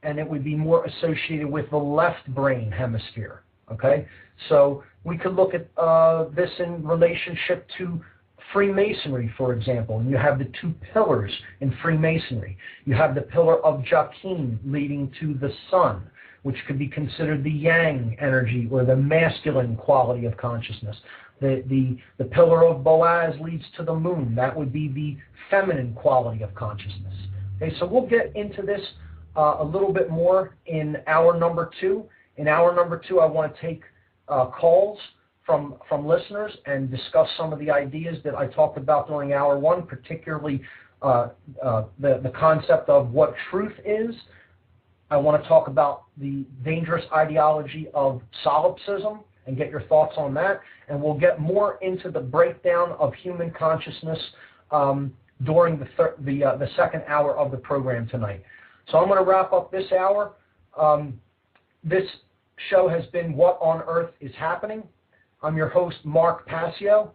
and it would be more associated with the left brain hemisphere. Okay, so we could look at this in relationship to Freemasonry, for example, and you have the two pillars in Freemasonry. You have the pillar of Jachin leading to the sun, which could be considered the yang energy or the masculine quality of consciousness. The pillar of Boaz leads to the moon. That would be the feminine quality of consciousness. Okay, so we'll get into this a little bit more in hour number 2. In hour number 2, I want to take calls from listeners and discuss some of the ideas that I talked about during hour 1, particularly the concept of what truth is. I want to talk about the dangerous ideology of solipsism and get your thoughts on that. And we'll get more into the breakdown of human consciousness during the second hour of the program tonight. So I'm going to wrap up this hour. This show has been What on Earth is Happening. I'm your host, Mark Passio.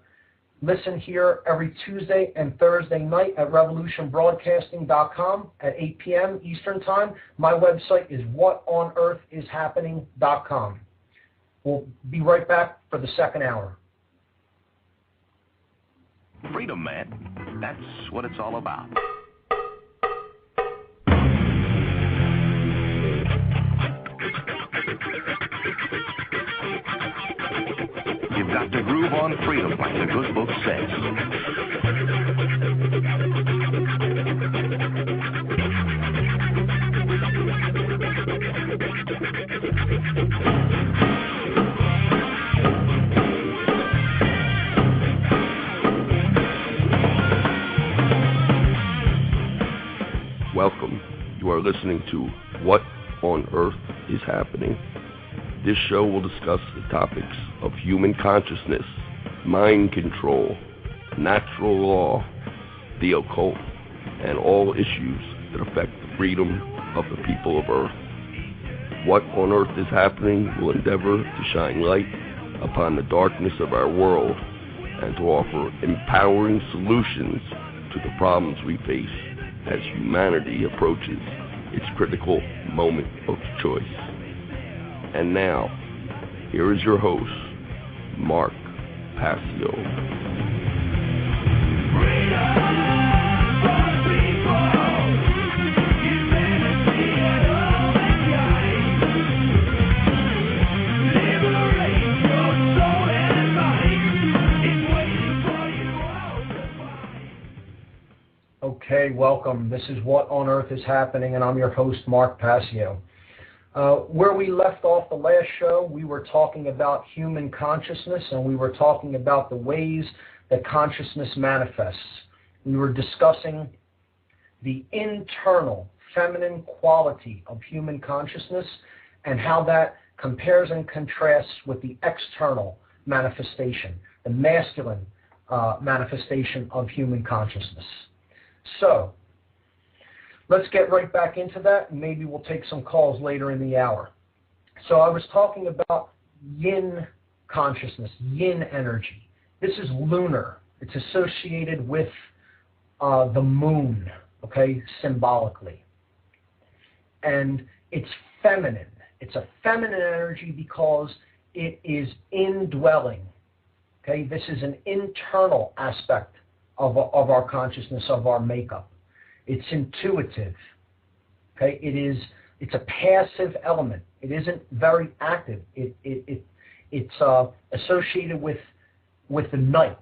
Listen here every Tuesday and Thursday night at revolutionbroadcasting.com at 8 p.m. Eastern Time. My website is whatonearthishappening.com. We'll be right back for the second hour. Freedom, man. That's what it's all about. You've got to groove on freedom, like the good book says. Welcome. You are listening to What on Earth is Happening. This show will discuss the topics of human consciousness, mind control, natural law, the occult, and all issues that affect the freedom of the people of Earth. What on Earth is Happening will endeavor to shine light upon the darkness of our world and to offer empowering solutions to the problems we face as humanity approaches its critical moment of choice. And now, here is your host, Mark Passio. Okay, welcome. This is What on Earth is Happening, and I'm your host, Mark Passio. Where we left off the last show, we were talking about human consciousness, and we were talking about the ways that consciousness manifests. We were discussing the internal feminine quality of human consciousness and how that compares and contrasts with the external manifestation, the masculine manifestation of human consciousness. So, let's get right back into that, and maybe we'll take some calls later in the hour. So I was talking about yin consciousness, yin energy. This is lunar. It's associated with the moon, okay, symbolically. And it's feminine. It's a feminine energy because it is indwelling. Okay, this is an internal aspect of our consciousness, of our makeup. It's intuitive. Okay, it's a passive element. It isn't very active. It's associated with the night.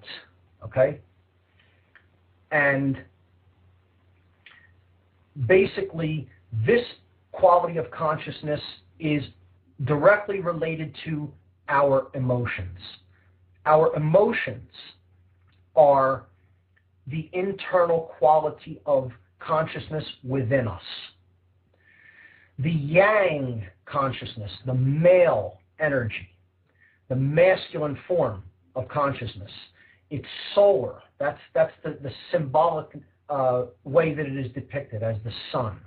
Okay, and basically this quality of consciousness is directly related to our emotions. Our emotions are the internal quality of consciousness within us. The yang consciousness, the male energy, the masculine form of consciousness, it's solar. That's the symbolic way that it is depicted, as the sun.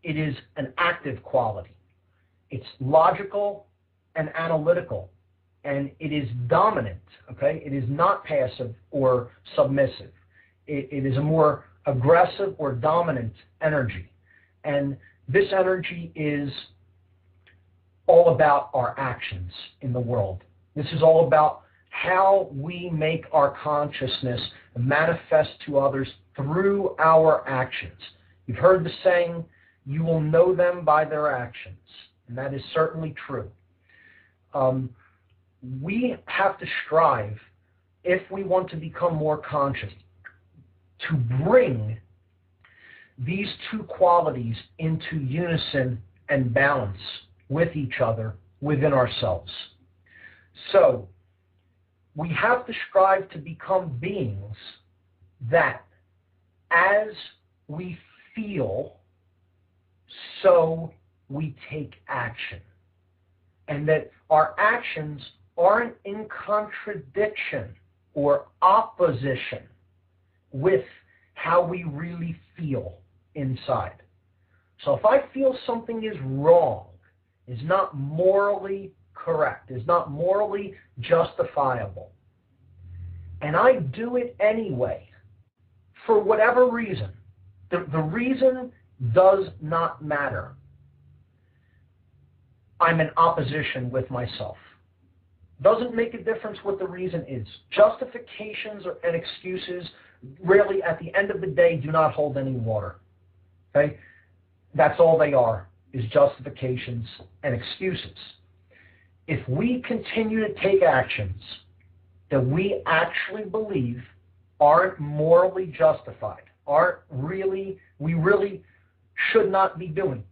It is an active quality. It's logical and analytical, and it is dominant. Okay, it is not passive or submissive. It is a more aggressive or dominant energy. And this energy is all about our actions in the world. This is all about how we make our consciousness manifest to others through our actions. You've heard the saying, you will know them by their actions. And that is certainly true. We have to strive, if we want to become more conscious, to bring these two qualities into unison and balance with each other within ourselves. So, we have to strive to become beings that, as we feel, so we take action. And that our actions aren't in contradiction or opposition with how we really feel inside. So if I feel something is wrong, is not morally correct, is not morally justifiable, and I do it anyway, for whatever reason, the reason does not matter. I'm in opposition with myself. Doesn't make a difference what the reason is. Justifications and excuses really, at the end of the day, do not hold any water. Okay? That's all they are, is justifications and excuses. If we continue to take actions that we actually believe aren't morally justified, we really should not be doing,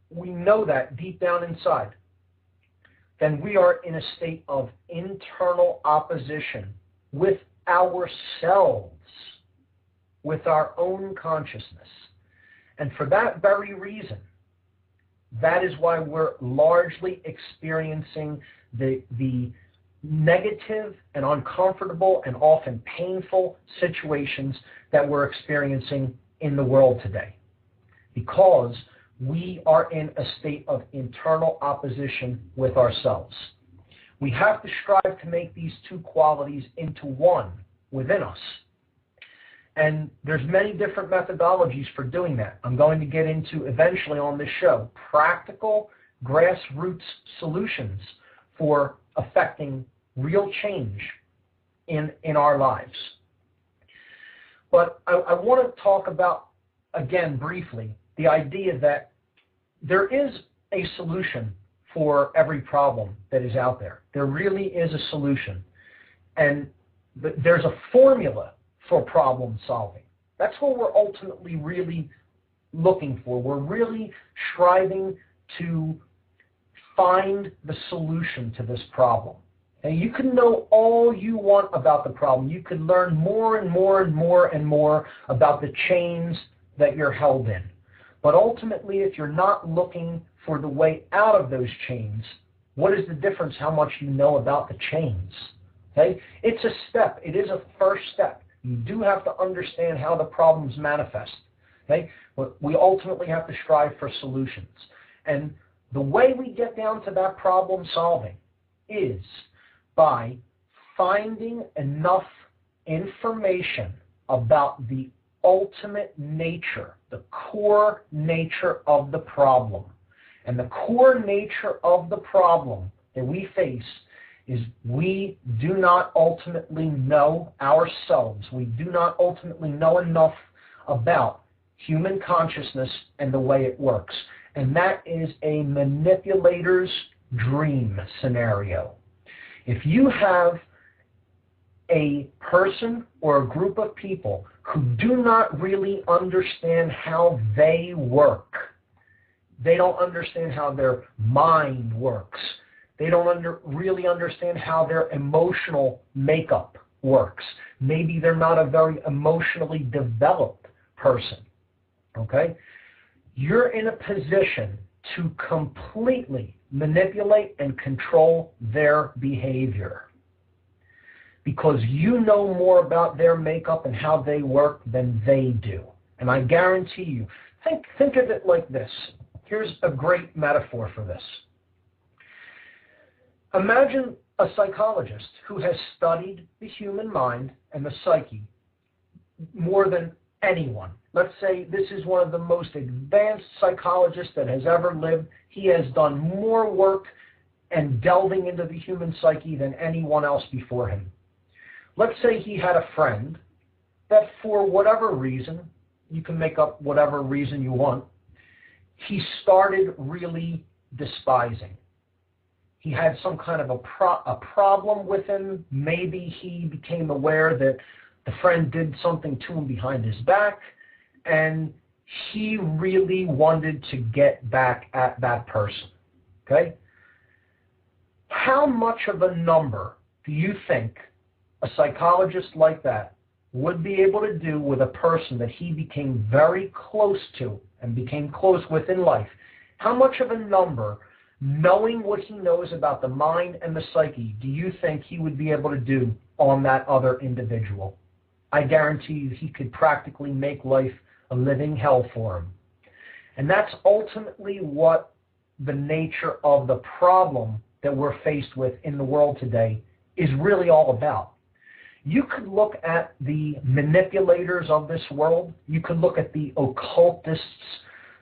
we know that deep down inside, then we are in a state of internal opposition with ourselves, with our own consciousness. And for that very reason, that is why we're largely experiencing the negative and uncomfortable and often painful situations that we're experiencing in the world today. Because we are in a state of internal opposition with ourselves. We have to strive to make these two qualities into one within us. And there's many different methodologies for doing that. I'm going to get into eventually on this show practical grassroots solutions for affecting real change in our lives. But I want to talk about, again, briefly, the idea that there is a solution for every problem that is out there. There really is a solution. And there's a formula for problem solving. That's what we're ultimately really looking for. We're really striving to find the solution to this problem. And you can know all you want about the problem. You can learn more and more and more and more about the chains that you're held in. But ultimately, if you're not looking for the way out of those chains, what is the difference how much you know about the chains? Okay? It's a step. It is a first step. You do have to understand how the problems manifest. Okay? But we ultimately have to strive for solutions. And the way we get down to that problem solving is by finding enough information about the ultimate nature, the core nature of the problem. And the core nature of the problem that we face is we do not ultimately know ourselves. We do not ultimately know enough about human consciousness and the way it works. And that is a manipulator's dream scenario. If you have a person or a group of people who do not really understand how they work, they don't understand how their mind works, they don't really understand how their emotional makeup works. Maybe they're not a very emotionally developed person, okay? You're in a position to completely manipulate and control their behavior because you know more about their makeup and how they work than they do. And I guarantee you, think of it like this. Here's a great metaphor for this. Imagine a psychologist who has studied the human mind and the psyche more than anyone. Let's say this is one of the most advanced psychologists that has ever lived. He has done more work and delving into the human psyche than anyone else before him. Let's say he had a friend that for whatever reason, you can make up whatever reason you want, he started really despising. He had some kind of a problem with him. Maybe he became aware that the friend did something to him behind his back, and he really wanted to get back at that person. Okay? How much of a number do you think a psychologist like that would be able to do with a person that he became very close to and became close with in life? How much of a number, knowing what he knows about the mind and the psyche, do you think he would be able to do on that other individual? I guarantee you he could practically make life a living hell for him. And that's ultimately what the nature of the problem that we're faced with in the world today is really all about. You could look at the manipulators of this world. You could look at the occultists,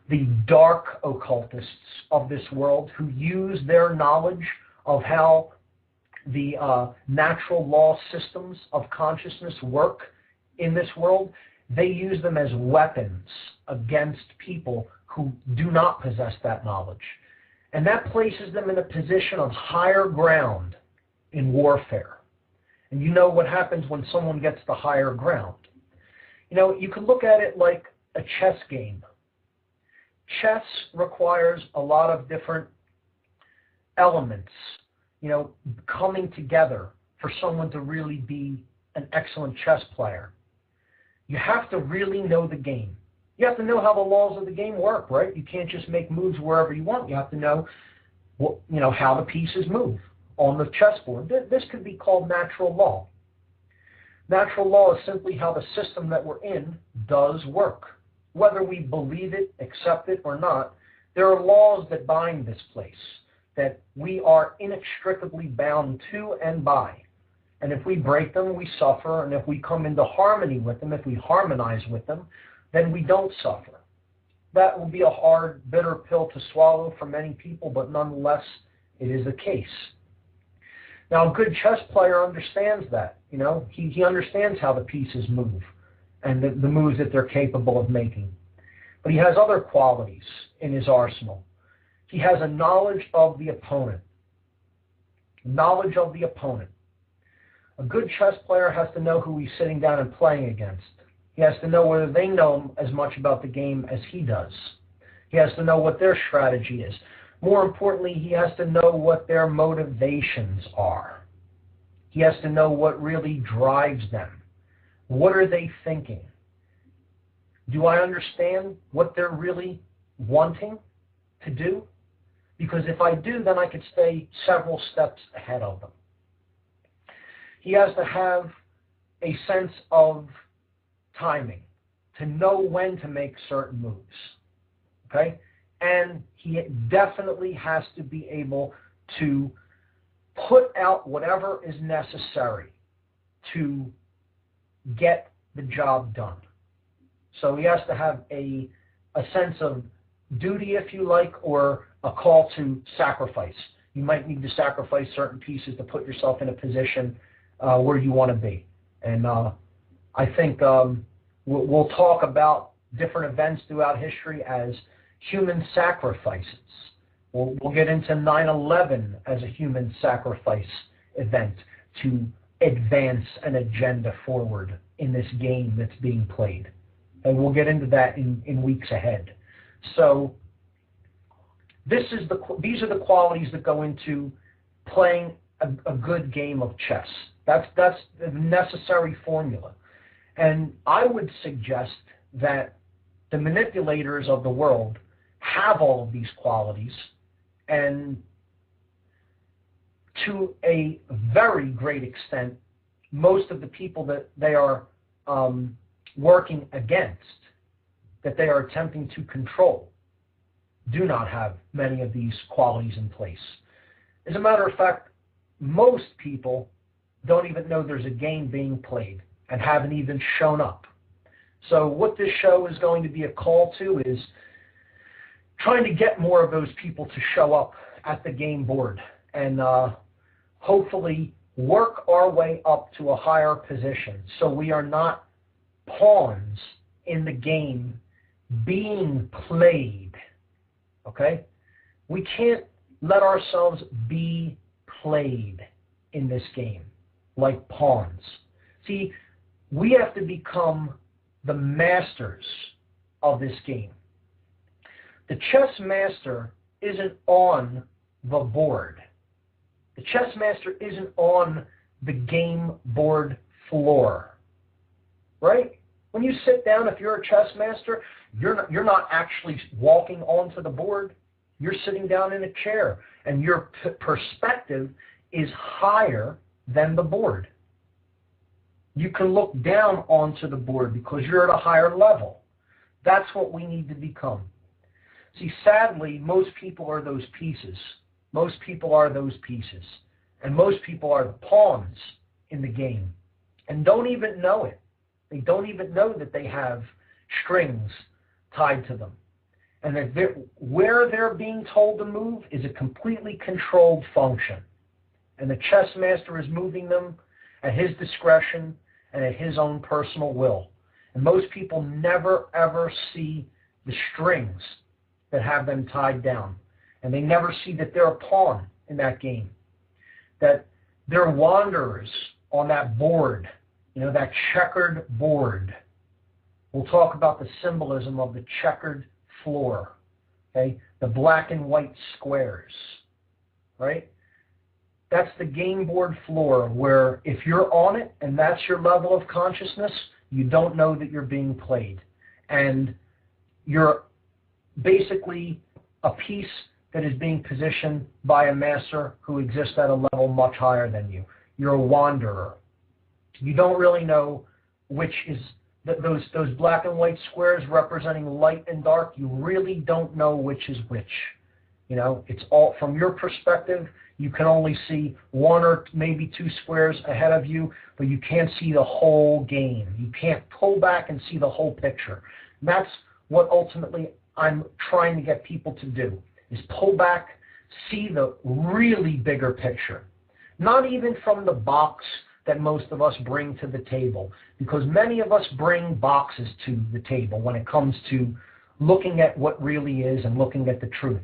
the dark occultists of this world who use their knowledge of how the natural law systems of consciousness work in this world. They use them as weapons against people who do not possess that knowledge. And that places them in a position of higher ground in warfare. And you know what happens when someone gets the higher ground. You know, you can look at it like a chess game. Chess requires a lot of different elements, you know, coming together for someone to really be an excellent chess player. You have to really know the game. You have to know how the laws of the game work, right? You can't just make moves wherever you want. You have to know, what, you know, how the pieces move on the chessboard. This could be called natural law. Natural law is simply how the system that we're in does work. Whether we believe it, accept it, or not, there are laws that bind this place, that we are inextricably bound to and by. And if we break them, we suffer. And if we come into harmony with them, if we harmonize with them, then we don't suffer. That will be a hard, bitter pill to swallow for many people, but nonetheless, it is the case. Now, a good chess player understands that. You know, he understands how the pieces move and the moves that they're capable of making. But he has other qualities in his arsenal. He has a knowledge of the opponent. Knowledge of the opponent. A good chess player has to know who he's sitting down and playing against. He has to know whether they know as much about the game as he does. He has to know what their strategy is. More importantly, he has to know what their motivations are. He has to know what really drives them. What are they thinking? Do I understand what they're really wanting to do? Because if I do, then I could stay several steps ahead of them. He has to have a sense of timing, to know when to make certain moves. Okay? And he definitely has to be able to put out whatever is necessary to get the job done. So he has to have a sense of duty, if you like, or a call to sacrifice. You might need to sacrifice certain pieces to put yourself in a position where you want to be. And I think we'll talk about different events throughout history as human sacrifices. We'll get into 9/11 as a human sacrifice event to advance an agenda forward in this game that's being played. And we'll get into that in weeks ahead. So these are the qualities that go into playing a good game of chess. That's the necessary formula. And I would suggest that the manipulators of the world have all of these qualities, and to a very great extent, most of the people that they are working against, that they are attempting to control, do not have many of these qualities in place. As a matter of fact, most people don't even know there's a game being played and haven't even shown up. So what this show is going to be a call to is trying to get more of those people to show up at the game board and hopefully work our way up to a higher position so we are not pawns in the game being played. Okay? We can't let ourselves be played in this game like pawns. See, we have to become the masters of this game. The chess master isn't on the board. The chess master isn't on the game board floor. Right? When you sit down, if you're a chess master, you're not actually walking onto the board. You're sitting down in a chair, and your perspective is higher than the board. You can look down onto the board because you're at a higher level. That's what we need to become. See, sadly, most people are those pieces. Most people are those pieces. And most people are the pawns in the game. and don't even know it. They don't even know that they have strings tied to them. And that where they're being told to move is a completely controlled function. And the chess master is moving them at his discretion and at his own personal will. And most people never, ever see the strings that have them tied down. And they never see that they're a pawn in that game, that they're wanderers on that board, that checkered board. We'll talk about the symbolism of the checkered floor, okay? The black and white squares, right? That's the game board floor where if you're on it and that's your level of consciousness, you don't know that you're being played. And you're basically a piece that is being positioned by a master who exists at a level much higher than you. You're a wanderer. You don't really know which is those black and white squares representing light and dark. You really don't know which is which. It's all from your perspective. You can only see one or maybe two squares ahead of you, but you can't see the whole game. You can't pull back and see the whole picture. And that's what ultimately I'm trying to get people to do, is pull back, see the really bigger picture. Not even from the box that most of us bring to the table, because many of us bring boxes to the table when it comes to looking at what really is and looking at the truth.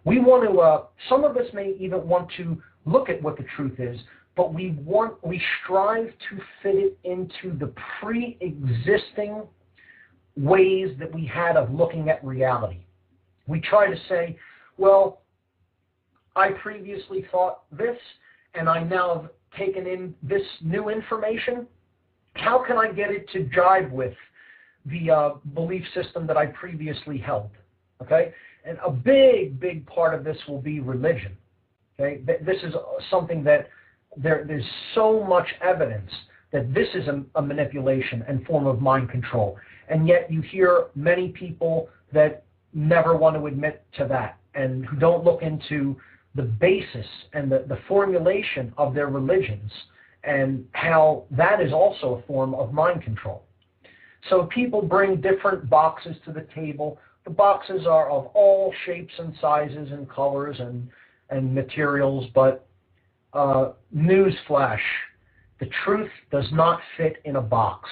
We want to, some of us may even want to look at what the truth is, but we strive to fit it into the pre-existing ways that we had of looking at reality. We try to say, well, I previously thought this, and I now have taken in this new information. How can I get it to jive with the belief system that I previously held? Okay? And a big, big part of this will be religion. Okay? This is something that there's so much evidence that this is a manipulation and form of mind control. And yet you hear many people that never want to admit to that and who don't look into the basis and the formulation of their religions and how that is also a form of mind control. So people bring different boxes to the table. The boxes are of all shapes and sizes and colors and materials, but newsflash, the truth does not fit in a box.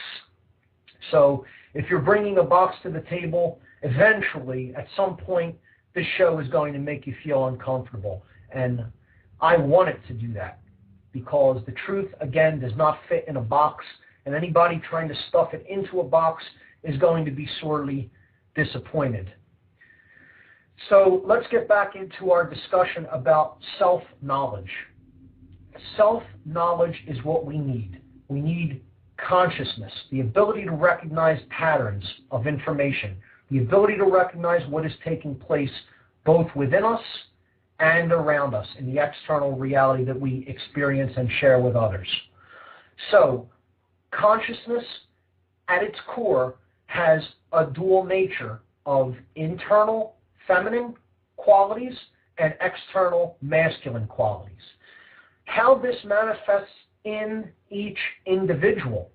So if you're bringing a box to the table, eventually, at some point, this show is going to make you feel uncomfortable. And I want it to do that, because the truth, again, does not fit in a box, and anybody trying to stuff it into a box is going to be sorely disappointed. So let's get back into our discussion about self-knowledge. Self-knowledge is what we need. We need consciousness, the ability to recognize patterns of information, the ability to recognize what is taking place both within us and around us in the external reality that we experience and share with others. So, consciousness at its core has a dual nature of internal feminine qualities and external masculine qualities. How this manifests in each individual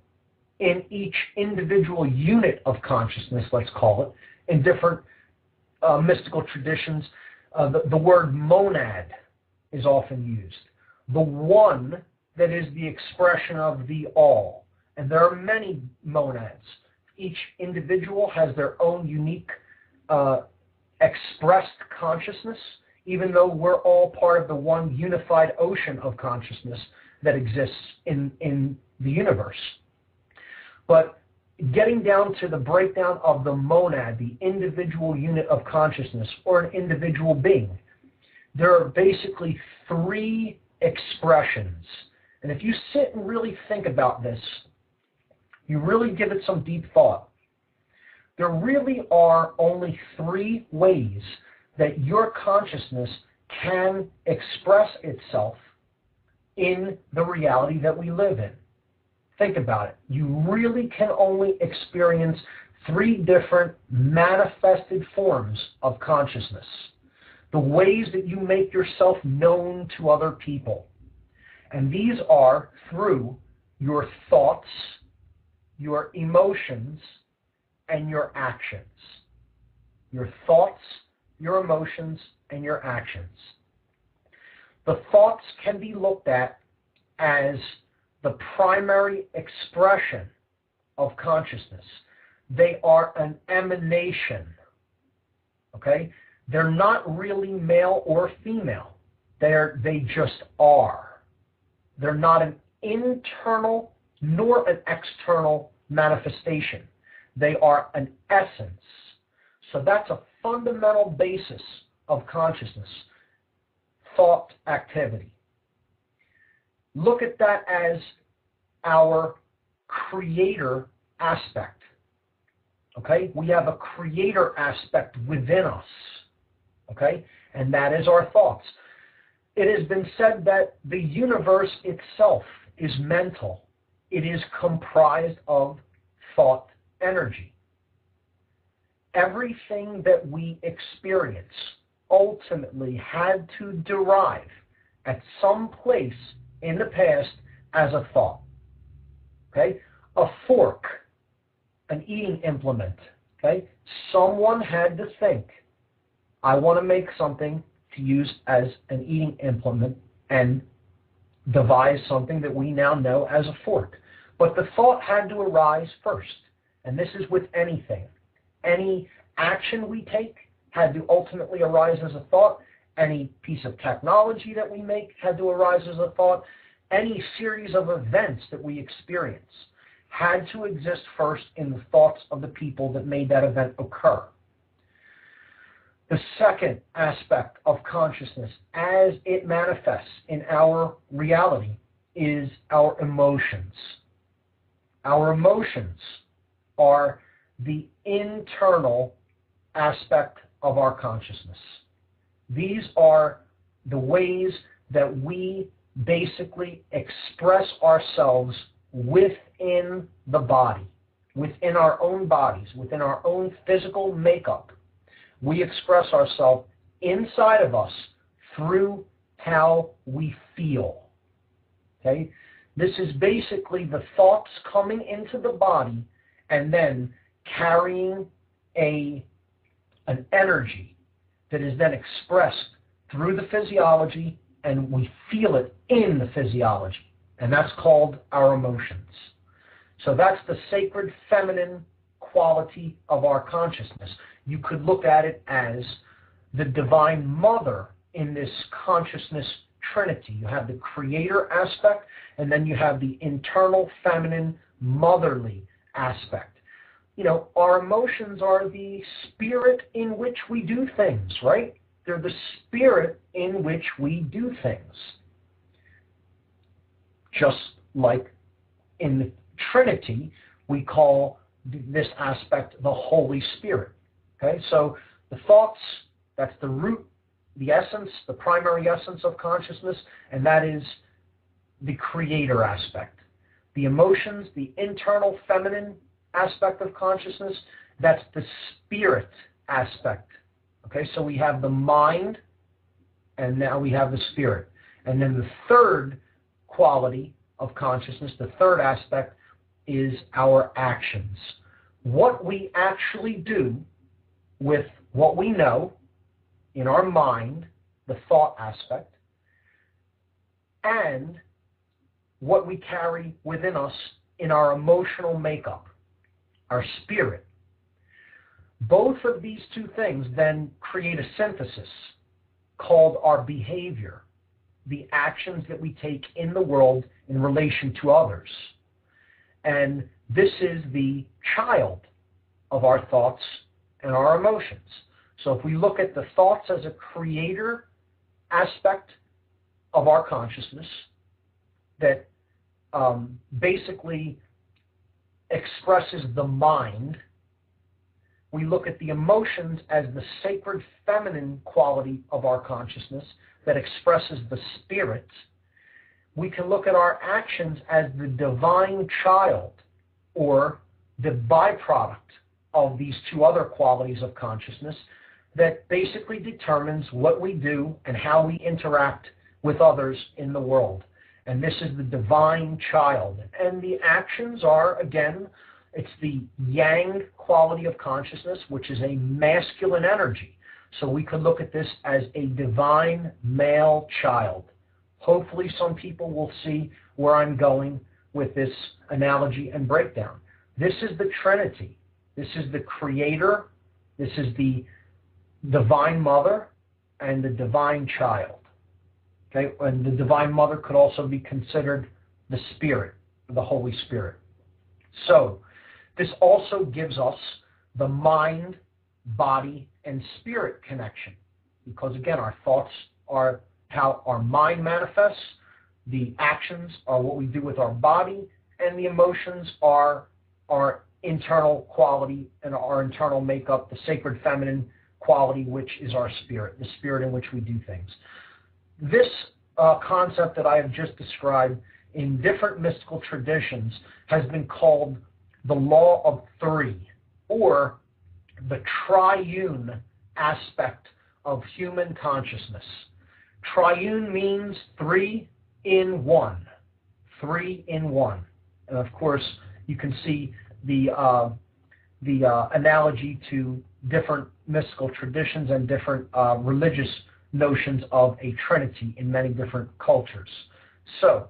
unit of consciousness, let's call it, in different mystical traditions, the word monad is often used. The one that is the expression of the all. And there are many monads. Each individual has their own unique expressed consciousness, even though we're all part of the one unified ocean of consciousness that exists in the universe. But getting down to the breakdown of the monad, the individual unit of consciousness, or an individual being, there are basically three expressions. And if you sit and really think about this, you really give it some deep thought, there really are only three ways that your consciousness can express itself in the reality that we live in. Think about it. You really can only experience three different manifested forms of consciousness. The ways that you make yourself known to other people. And these are through your thoughts, your emotions, and your actions. Your thoughts, your emotions, and your actions. The thoughts can be looked at as the primary expression of consciousness. They are an emanation. Okay? They're not really male or female. They just are. They're not an internal nor an external manifestation. They are an essence. So that's a fundamental basis of consciousness, thought activity. Look at that as our creator aspect. Okay? We have a creator aspect within us. Okay? And that is our thoughts. It has been said that the universe itself is mental. It is comprised of thought energy. Everything that we experience ultimately had to derive at some place in the past as a thought. Okay? A fork, an eating implement. Okay? Someone had to think, I want to make something to use as an eating implement, and devise something that we now know as a fork. But the thought had to arise first. And this is with anything. Any action we take had to ultimately arise as a thought. Any piece of technology that we make had to arise as a thought. Any series of events that we experience had to exist first in the thoughts of the people that made that event occur. The second aspect of consciousness, as it manifests in our reality, is our emotions. Our emotions are the internal aspect of our consciousness. These are the ways that we basically express ourselves within the body, within our own bodies, within our own physical makeup. We express ourselves inside of us through how we feel. Okay? This is basically the thoughts coming into the body and then carrying an energy that is then expressed through the physiology, and we feel it in the physiology. And that's called our emotions. So that's the sacred feminine quality of our consciousness. You could look at it as the divine mother in this consciousness trinity. You have the creator aspect, and then you have the internal feminine motherly aspect. You know, our emotions are the spirit in which we do things, right? They're the spirit in which we do things. Just like in the Trinity, we call this aspect the Holy Spirit. Okay, so the thoughts, that's the root, the essence, the primary essence of consciousness, and that is the creator aspect. The emotions, the internal feminine aspect of consciousness, that's the spirit aspect. Okay, so we have the mind, and now we have the spirit. And then the third quality of consciousness, the third aspect, is our actions. What we actually do with what we know in our mind, the thought aspect, and what we carry within us in our emotional makeup, our spirit. Both of these two things then create a synthesis called our behavior, the actions that we take in the world in relation to others. And this is the child of our thoughts and our emotions. So if we look at the thoughts as a creator aspect of our consciousness that basically expresses the mind, we look at the emotions as the sacred feminine quality of our consciousness that expresses the spirit. We can look at our actions as the divine child, or the byproduct of these two other qualities of consciousness that basically determines what we do and how we interact with others in the world. And this is the divine child. And the actions are, again, it's the yang quality of consciousness, which is a masculine energy. So we could look at this as a divine male child. Hopefully some people will see where I'm going with this analogy and breakdown. This is the Trinity. This is the Creator. This is the Divine Mother and the Divine Child. Okay? And the Divine Mother could also be considered the Spirit, the Holy Spirit. So this also gives us the mind, body, and spirit connection. Because again, our thoughts are how our mind manifests, the actions are what we do with our body, and the emotions are our internal quality and our internal makeup, the sacred feminine quality, which is our spirit, the spirit in which we do things. This concept that I have just described in different mystical traditions has been called the law of three, or the triune aspect of human consciousness. Triune means 3 in 1. 3 in 1. And of course, you can see the analogy to different mystical traditions and different religious notions of a trinity in many different cultures. So,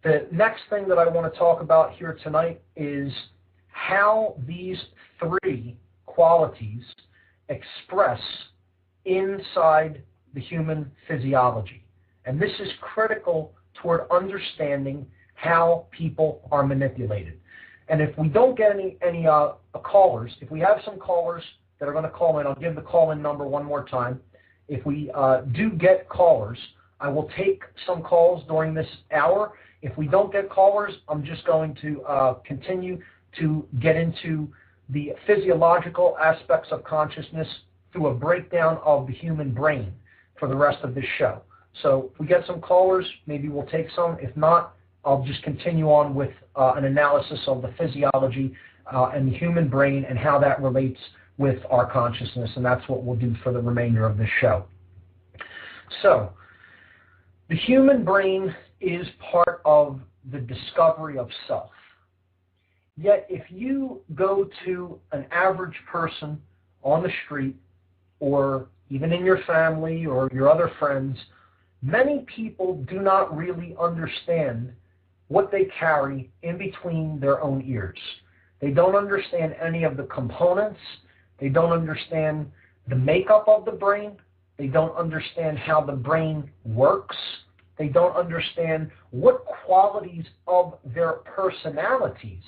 the next thing that I want to talk about here tonight is how these 3 qualities express inside the human physiology. And this is critical toward understanding how people are manipulated. And if we don't get any callers, if we have some callers that are going to call in, I'll give the call-in number one more time. If we do get callers, I will take some calls during this hour. If we don't get callers, I'm just going to continue to get into the physiological aspects of consciousness through a breakdown of the human brain for the rest of this show. So if we get some callers, maybe we'll take some. If not, I'll just continue on with an analysis of the physiology and the human brain and how that relates with our consciousness, and that's what we'll do for the remainder of this show. So, the human brain is part of the discovery of self. Yet, if you go to an average person on the street, or even in your family or your other friends, many people do not really understand what they carry in between their own ears. They don't understand any of the components. They don't understand the makeup of the brain. They don't understand how the brain works. They don't understand what qualities of their personalities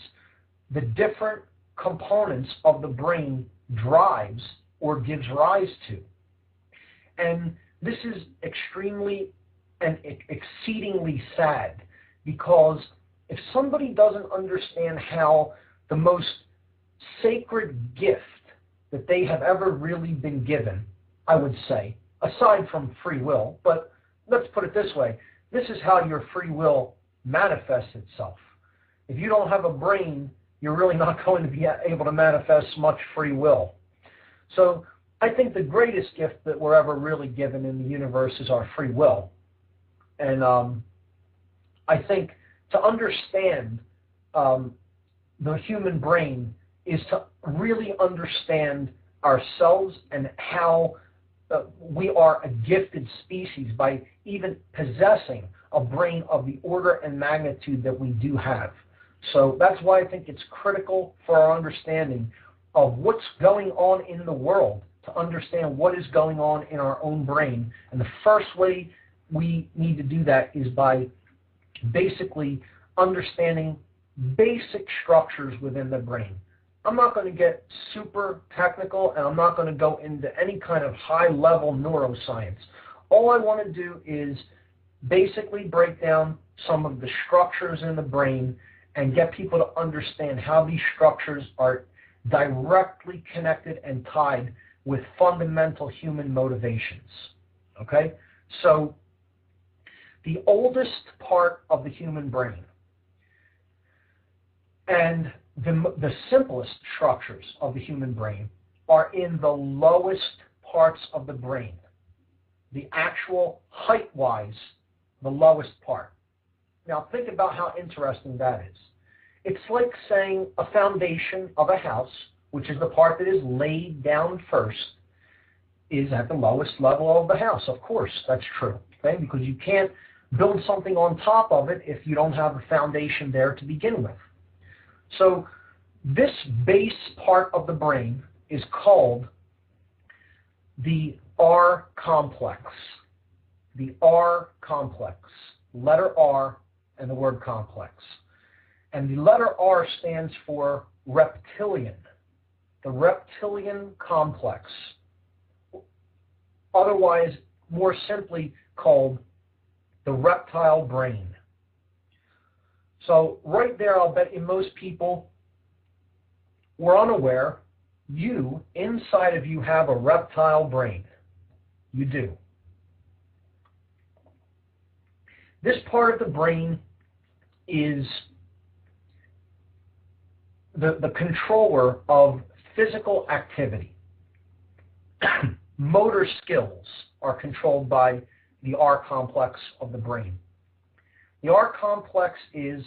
the different components of the brain drives or gives rise to. And this is extremely and exceedingly sad, because if somebody doesn't understand how the most sacred gift that they have ever really been given, I would say, aside from free will, but let's put it this way, this is how your free will manifests itself. If you don't have a brain, you're really not going to be able to manifest much free will. So I think the greatest gift that we're ever really given in the universe is our free will. And I think to understand the human brain is to really understand ourselves and how we are a gifted species by even possessing a brain of the order and magnitude that we do have. So that's why I think it's critical for our understanding of what's going on in the world to understand what is going on in our own brain. And the first way we need to do that is by basically understanding basic structures within the brain. I'm not going to get super technical, and I'm not going to go into any kind of high-level neuroscience. All I want to do is basically break down some of the structures in the brain and get people to understand how these structures are directly connected and tied with fundamental human motivations. Okay? So, the oldest part of the human brain and the simplest structures of the human brain are in the lowest parts of the brain. The actual height-wise, the lowest part. Now think about how interesting that is. It's like saying a foundation of a house, which is the part that is laid down first, is at the lowest level of the house. Of course, that's true, okay? Because you can't build something on top of it if you don't have a foundation there to begin with. So this base part of the brain is called the R complex. The R complex. Letter R and the word complex. And the letter R stands for reptilian. The reptilian complex. Otherwise, more simply called the reptile brain. So right there, I'll bet you most people were unaware you, inside of you, have a reptile brain. You do. This part of the brain is the controller of physical activity. Motor skills are controlled by the R complex of the brain. The R complex is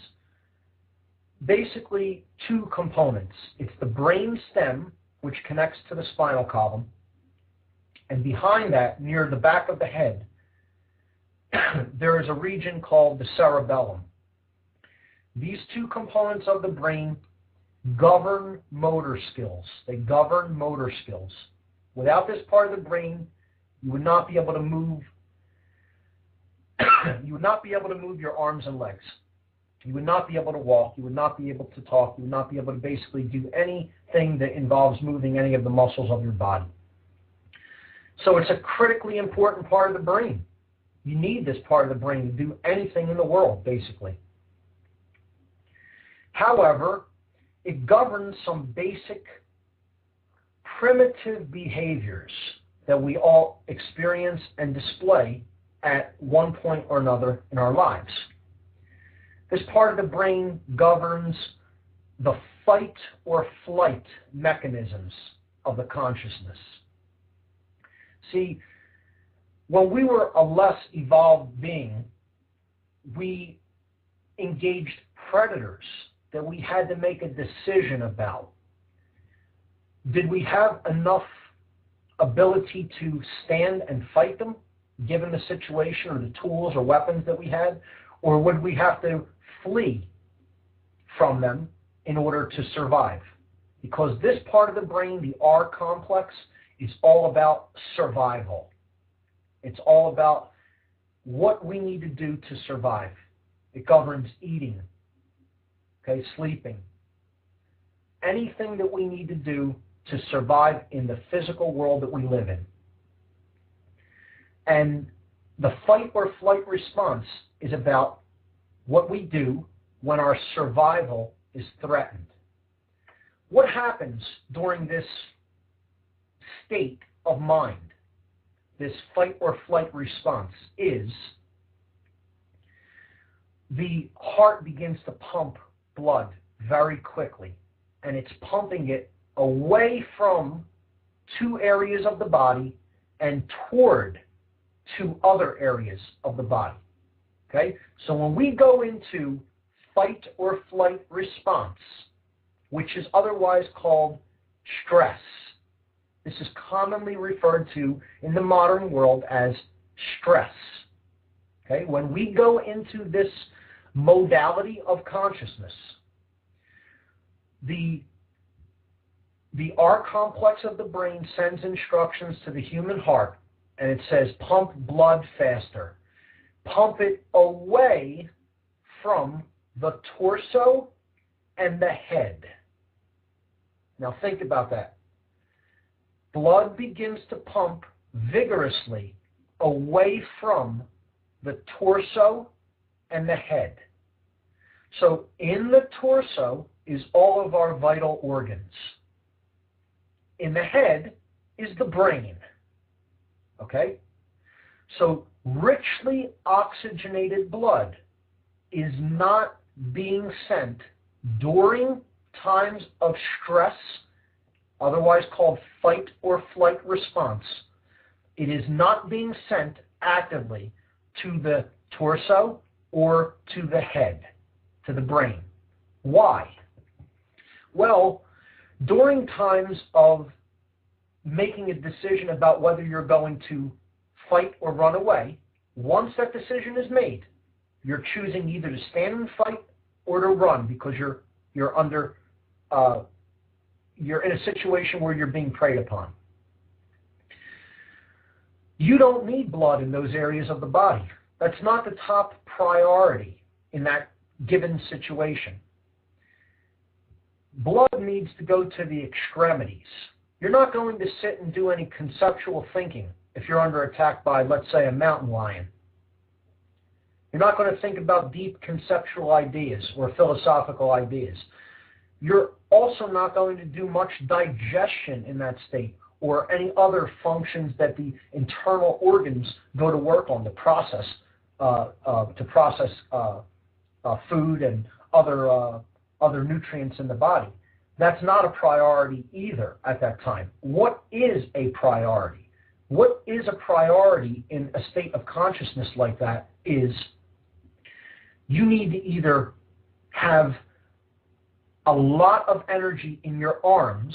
basically two components. It's the brain stem, which connects to the spinal column, and behind that, near the back of the head, there is a region called the cerebellum. These two components of the brain govern motor skills. They govern motor skills. Without this part of the brain, you would not be able to move. You would not be able to move your arms and legs. You would not be able to walk. You would not be able to talk. You would not be able to basically do anything that involves moving any of the muscles of your body. So it's a critically important part of the brain. You need this part of the brain to do anything in the world, basically. However, it governs some basic primitive behaviors that we all experience and display at one point or another in our lives. This part of the brain governs the fight or flight mechanisms of the consciousness. See, when we were a less evolved being, we engaged predators that we had to make a decision about. Did we have enough ability to stand and fight them, given the situation or the tools or weapons that we had? Or would we have to flee from them in order to survive? Because this part of the brain, the R complex, is all about survival. It's all about what we need to do to survive. It governs eating, okay, sleeping, anything that we need to do to survive in the physical world that we live in. And the fight or flight response is about what we do when our survival is threatened. What happens during this state of mind, this fight or flight response, is the heart begins to pump blood very quickly, and it's pumping it away from two areas of the body and toward two other areas of the body. Okay? So when we go into fight or flight response, which is otherwise called stress, this is commonly referred to in the modern world as stress. Okay? When we go into this modality of consciousness, the R complex of the brain sends instructions to the human heart, and it says, pump blood faster. Pump it away from the torso and the head. Now think about that. Blood begins to pump vigorously away from the torso and the head. So in the torso is all of our vital organs. In the head is the brain. Okay? So richly oxygenated blood is not being sent during times of stress, otherwise called fight or flight response. It is not being sent actively to the torso or to the head, to the brain. Why? Well, during times of making a decision about whether you're going to fight or run away, once that decision is made, you're choosing either to stand and fight or to run because you're in a situation where you're being preyed upon. You don't need blood in those areas of the body. That's not the top priority in that given situation. Blood needs to go to the extremities. You're not going to sit and do any conceptual thinking if you're under attack by, let's say, a mountain lion. You're not going to think about deep conceptual ideas or philosophical ideas. You're also not going to do much digestion in that state or any other functions that the internal organs go to work on to process food and other nutrients in the body. That's not a priority either at that time. What is a priority? What is a priority in a state of consciousness like that is you need to either have a lot of energy in your arms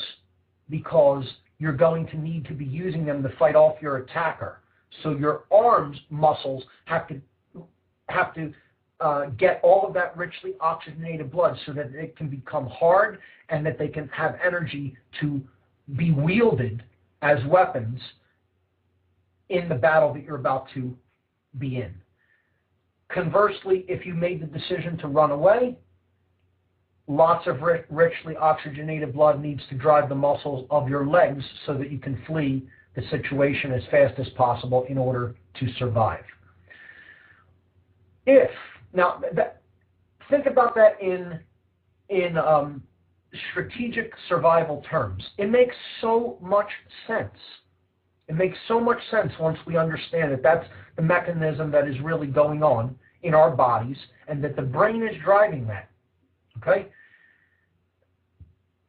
because you're going to need to be using them to fight off your attacker. So your arms muscles have to get all of that richly oxygenated blood so that it can become hard and that they can have energy to be wielded as weapons in the battle that you're about to be in. Conversely, if you made the decision to run away, lots of richly oxygenated blood needs to drive the muscles of your legs so that you can flee the situation as fast as possible in order to survive. Think about that in strategic survival terms. It makes so much sense. It makes so much sense once we understand that that's the mechanism that is really going on in our bodies and that the brain is driving that. Okay?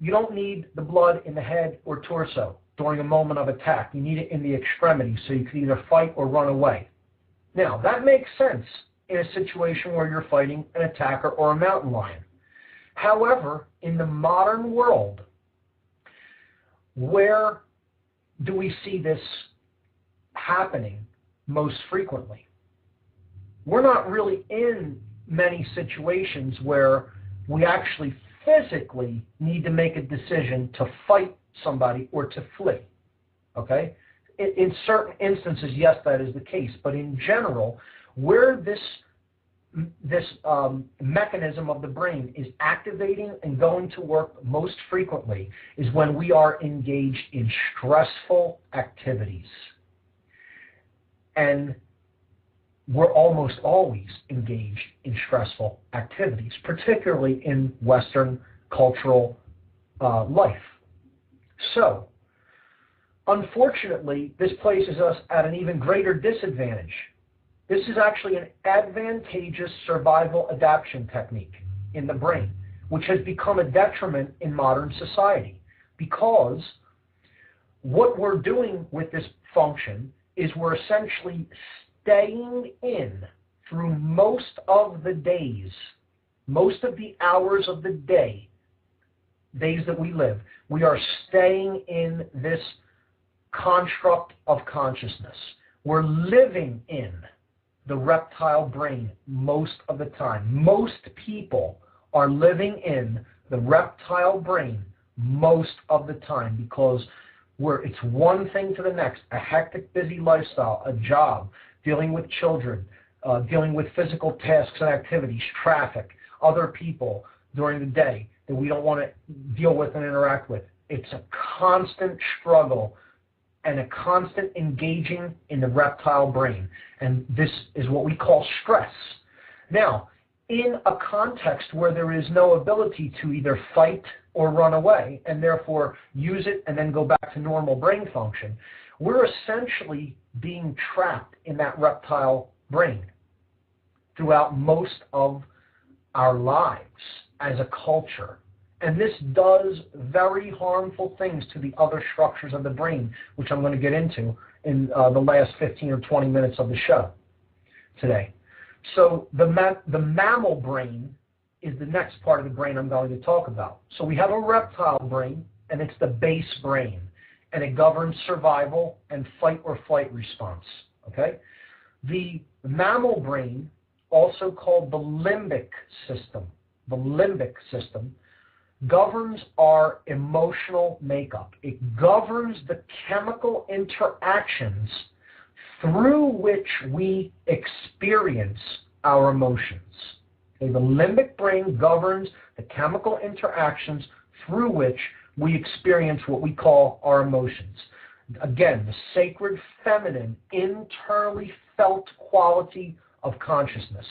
You don't need the blood in the head or torso during a moment of attack. You need it in the extremities so you can either fight or run away. Now, that makes sense in a situation where you're fighting an attacker or a mountain lion. However, in the modern world, where do we see this happening most frequently? We're not really in many situations where we actually physically need to make a decision to fight somebody or to flee. Okay? In certain instances, yes, that is the case. But in general, where this mechanism of the brain is activating and going to work most frequently is when we are engaged in stressful activities. And we're almost always engaged in stressful activities, particularly in Western cultural life. So, unfortunately, this places us at an even greater disadvantage. This is actually an advantageous survival adaptation technique in the brain, which has become a detriment in modern society, because what we're doing with this function is we're essentially staying in through most of the days, most of the hours of the days that we live. We are staying in this construct of consciousness. We're living in the reptile brain most of the time. Most people are living in the reptile brain most of the time because it's one thing to the next, a hectic, busy lifestyle, a job, dealing with children, dealing with physical tasks and activities, traffic, other people during the day that we don't want to deal with and interact with. It's a constant struggle and a constant engaging in the reptile brain. And this is what we call stress. Now, in a context where there is no ability to either fight or run away, and therefore use it and then go back to normal brain function, we're essentially being trapped in that reptile brain throughout most of our lives as a culture. And this does very harmful things to the other structures of the brain, which I'm going to get into in the last 15 or 20 minutes of the show today. So the mammal brain is the next part of the brain I'm going to talk about. So we have a reptile brain, and it's the base brain, and it governs survival and fight or flight response. Okay? The mammal brain, also called the limbic system, governs our emotional makeup. It governs the chemical interactions through which we experience our emotions. Okay, the limbic brain governs the chemical interactions through which we experience what we call our emotions. Again, the sacred feminine, internally felt quality of consciousness.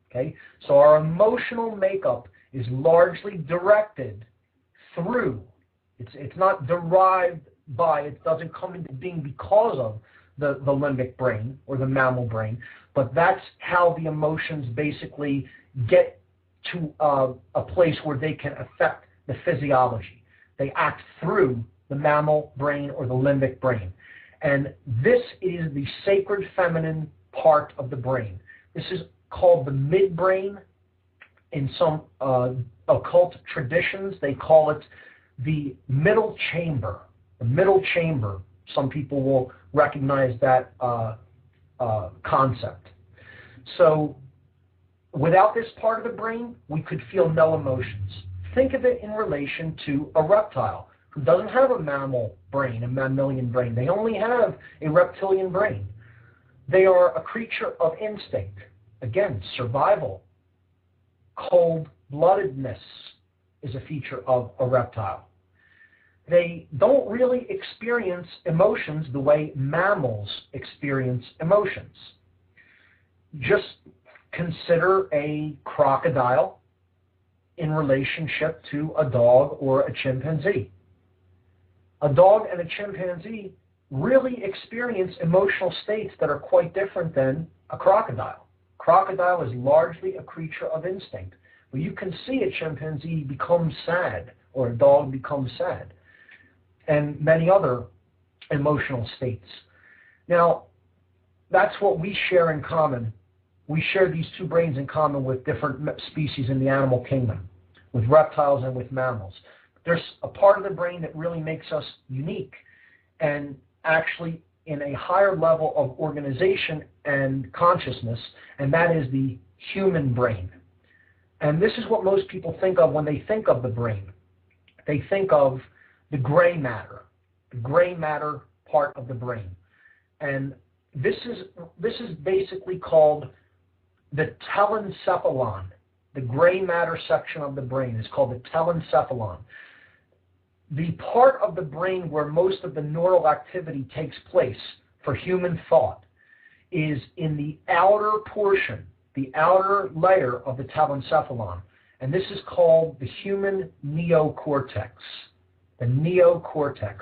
Okay? So our emotional makeup is largely directed through, it's not derived by, it doesn't come into being because of the limbic brain or the mammal brain, but that's how the emotions basically get to a place where they can affect the physiology. They act through the mammal brain or the limbic brain. And this is the sacred feminine part of the brain. This is called the midbrain. In some occult traditions, they call it the middle chamber. The middle chamber, some people will recognize that concept. So without this part of the brain, we could feel no emotions. Think of it in relation to a reptile who doesn't have a mammal brain, a mammalian brain. They only have a reptilian brain. They are a creature of instinct. Again, survival. Cold-bloodedness is a feature of a reptile. They don't really experience emotions the way mammals experience emotions. Just consider a crocodile in relationship to a dog or a chimpanzee. A dog and a chimpanzee really experience emotional states that are quite different than a crocodile. Crocodile is largely a creature of instinct. But you can see a chimpanzee become sad or a dog become sad, and many other emotional states. Now, that's what we share in common. We share these two brains in common with different species in the animal kingdom, with reptiles and with mammals. There's a part of the brain that really makes us unique and actually in a higher level of organization and consciousness, and that is the human brain. And this is what most people think of when they think of the brain. They think of the gray matter part of the brain. And this is basically called the telencephalon. The gray matter section of the brain is called the telencephalon. The part of the brain where most of the neural activity takes place for human thought is in the outer portion, the outer layer of the telencephalon. And this is called the human neocortex. The neocortex.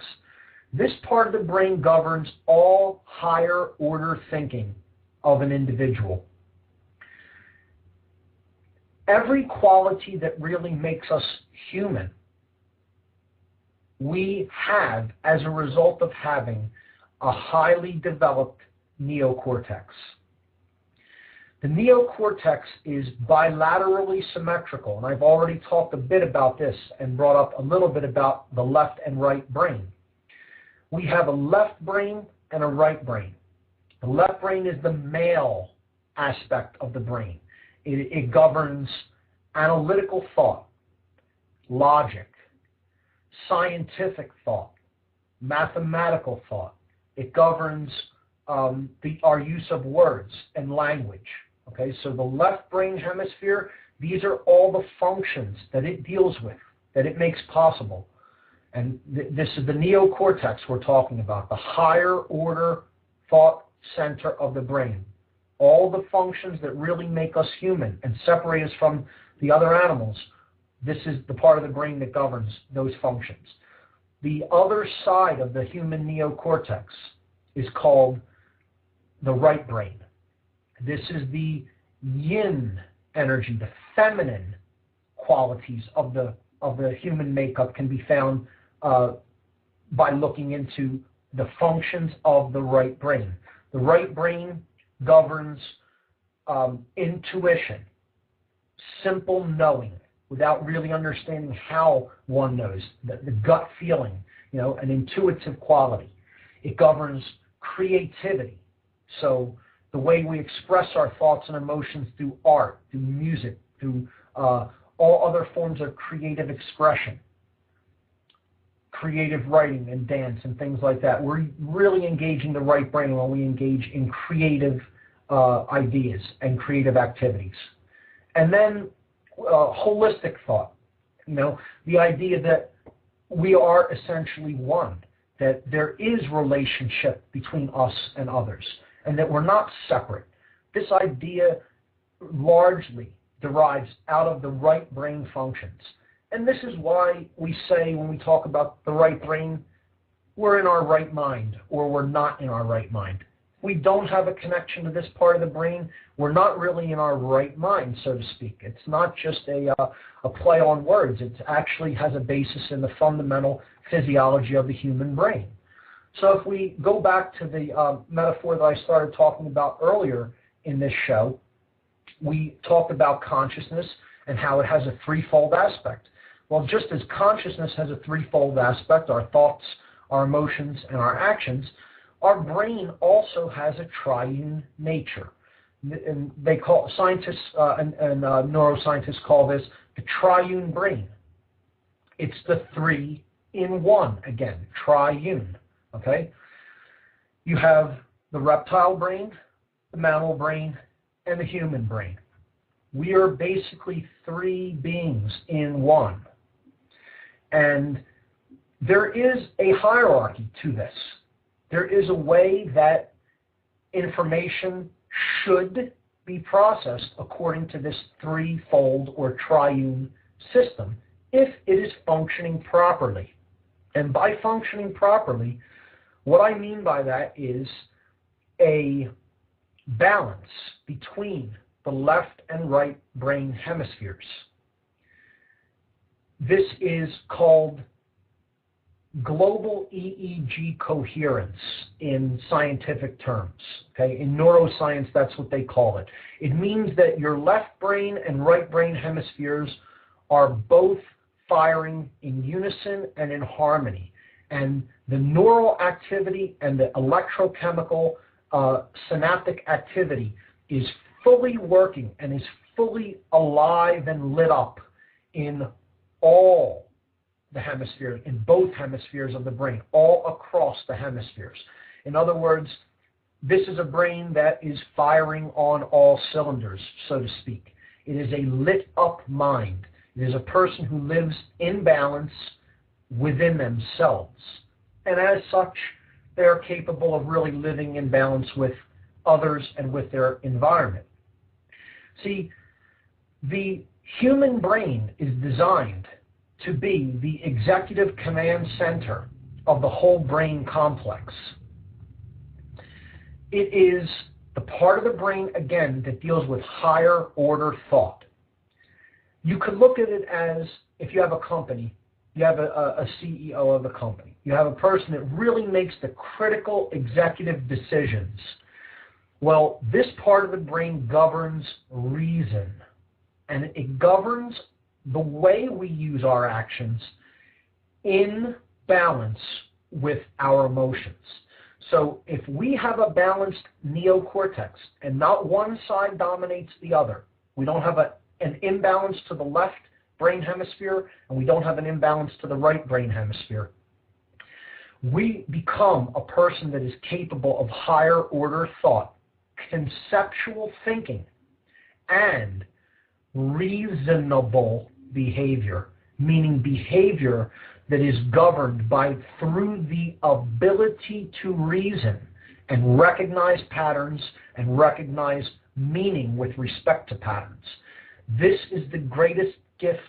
This part of the brain governs all higher order thinking of an individual. Every quality that really makes us human, we have as a result of having a highly developed neocortex. The neocortex is bilaterally symmetrical, and I've already talked a bit about this and brought up a little bit about the left and right brain. We have a left brain and a right brain. The left brain is the male aspect of the brain. It governs analytical thought, logic, scientific thought, mathematical thought. It governs our use of words and language. Okay, so the left brain hemisphere, these are all the functions that it deals with, that it makes possible. And this is the neocortex we're talking about, the higher order thought center of the brain. All the functions that really make us human and separate us from the other animals, this is the part of the brain that governs those functions. The other side of the human neocortex is called the right brain. This is the yin energy, the feminine qualities of the human makeup can be found by looking into the functions of the right brain. The right brain governs intuition, simple knowing, without really understanding how one knows, the gut feeling, an intuitive quality. It governs creativity. So the way we express our thoughts and emotions through art, through music, through all other forms of creative expression, creative writing and dance and things like that. We're really engaging the right brain when we engage in creative ideas and creative activities. And then holistic thought, the idea that we are essentially one, that there is relationship between us and others, and that we're not separate. This idea largely derives out of the right brain functions. And this is why we say when we talk about the right brain, we're in our right mind or we're not in our right mind. If we don't have a connection to this part of the brain, we're not really in our right mind, so to speak. It's not just a play on words. It actually has a basis in the fundamental physiology of the human brain. So if we go back to the metaphor that I started talking about earlier in this show, we talked about consciousness and how it has a threefold aspect. Well, just as consciousness has a threefold aspect, our thoughts, our emotions, and our actions, our brain also has a triune nature. And they call scientists and neuroscientists call this the triune brain. It's the three in one again, triune. Okay? You have the reptile brain, the mammal brain, and the human brain. We are basically three beings in one. And there is a hierarchy to this. There is a way that information should be processed according to this threefold or triune system if it is functioning properly. And by functioning properly, what I mean by that is a balance between the left and right brain hemispheres. This is called global EEG coherence in scientific terms. Okay? In neuroscience, that's what they call it. It means that your left brain and right brain hemispheres are both firing in unison and in harmony. And the neural activity and the electrochemical synaptic activity is fully working and is fully alive and lit up in all the hemispheres, in both hemispheres of the brain, all across the hemispheres. In other words, this is a brain that is firing on all cylinders, so to speak. It is a lit up mind. It is a person who lives in balance within themselves. And as such, they are capable of really living in balance with others and with their environment. See, the human brain is designed to be the executive command center of the whole brain complex. It is the part of the brain, again, that deals with higher order thought. You could look at it as, if you have a company, you have a CEO of the company. You have a person that really makes the critical executive decisions. Well, this part of the brain governs reason, and it governs the way we use our actions in balance with our emotions. So if we have a balanced neocortex and not one side dominates the other, we don't have an imbalance to the left brain hemisphere and we don't have an imbalance to the right brain hemisphere, we become a person that is capable of higher order thought, conceptual thinking, and reasonable behavior, meaning behavior that is governed through the ability to reason and recognize patterns and recognize meaning with respect to patterns. This is the greatest gift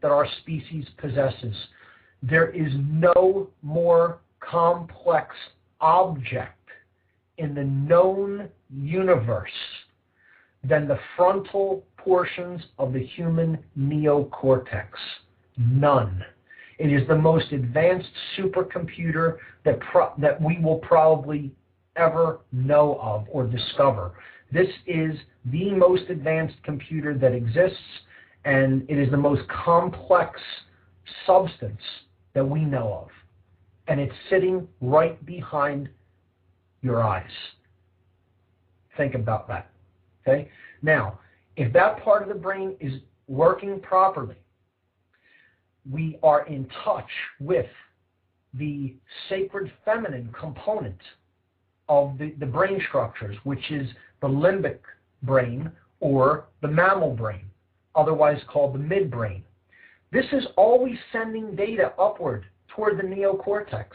that our species possesses. There is no more complex object in the known universe than the frontal portions of the human neocortex. None. It is the most advanced supercomputer that we will probably ever know of or discover. This is the most advanced computer that exists, and it is the most complex substance that we know of. And it's sitting right behind your eyes. Think about that. Okay? Now, if that part of the brain is working properly, we are in touch with the sacred feminine component of the brain structures, which is the limbic brain or the mammal brain, otherwise called the midbrain. This is always sending data upward toward the neocortex.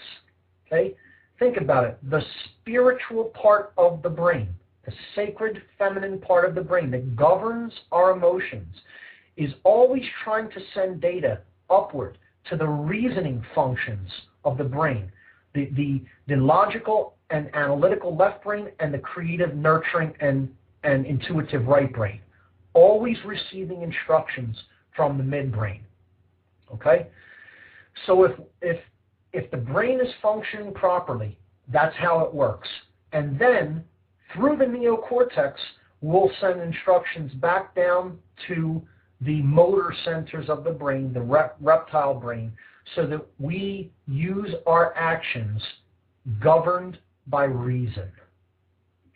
Okay? Think about it. The spiritual part of the brain, the sacred feminine part of the brain that governs our emotions, is always trying to send data upward to the reasoning functions of the brain, the logical and analytical left brain and the creative, nurturing, and intuitive right brain, always receiving instructions from the midbrain. Okay? So if the brain is functioning properly, that's how it works. And then through the neocortex, we'll send instructions back down to the motor centers of the brain, the reptile brain, so that we use our actions governed by reason.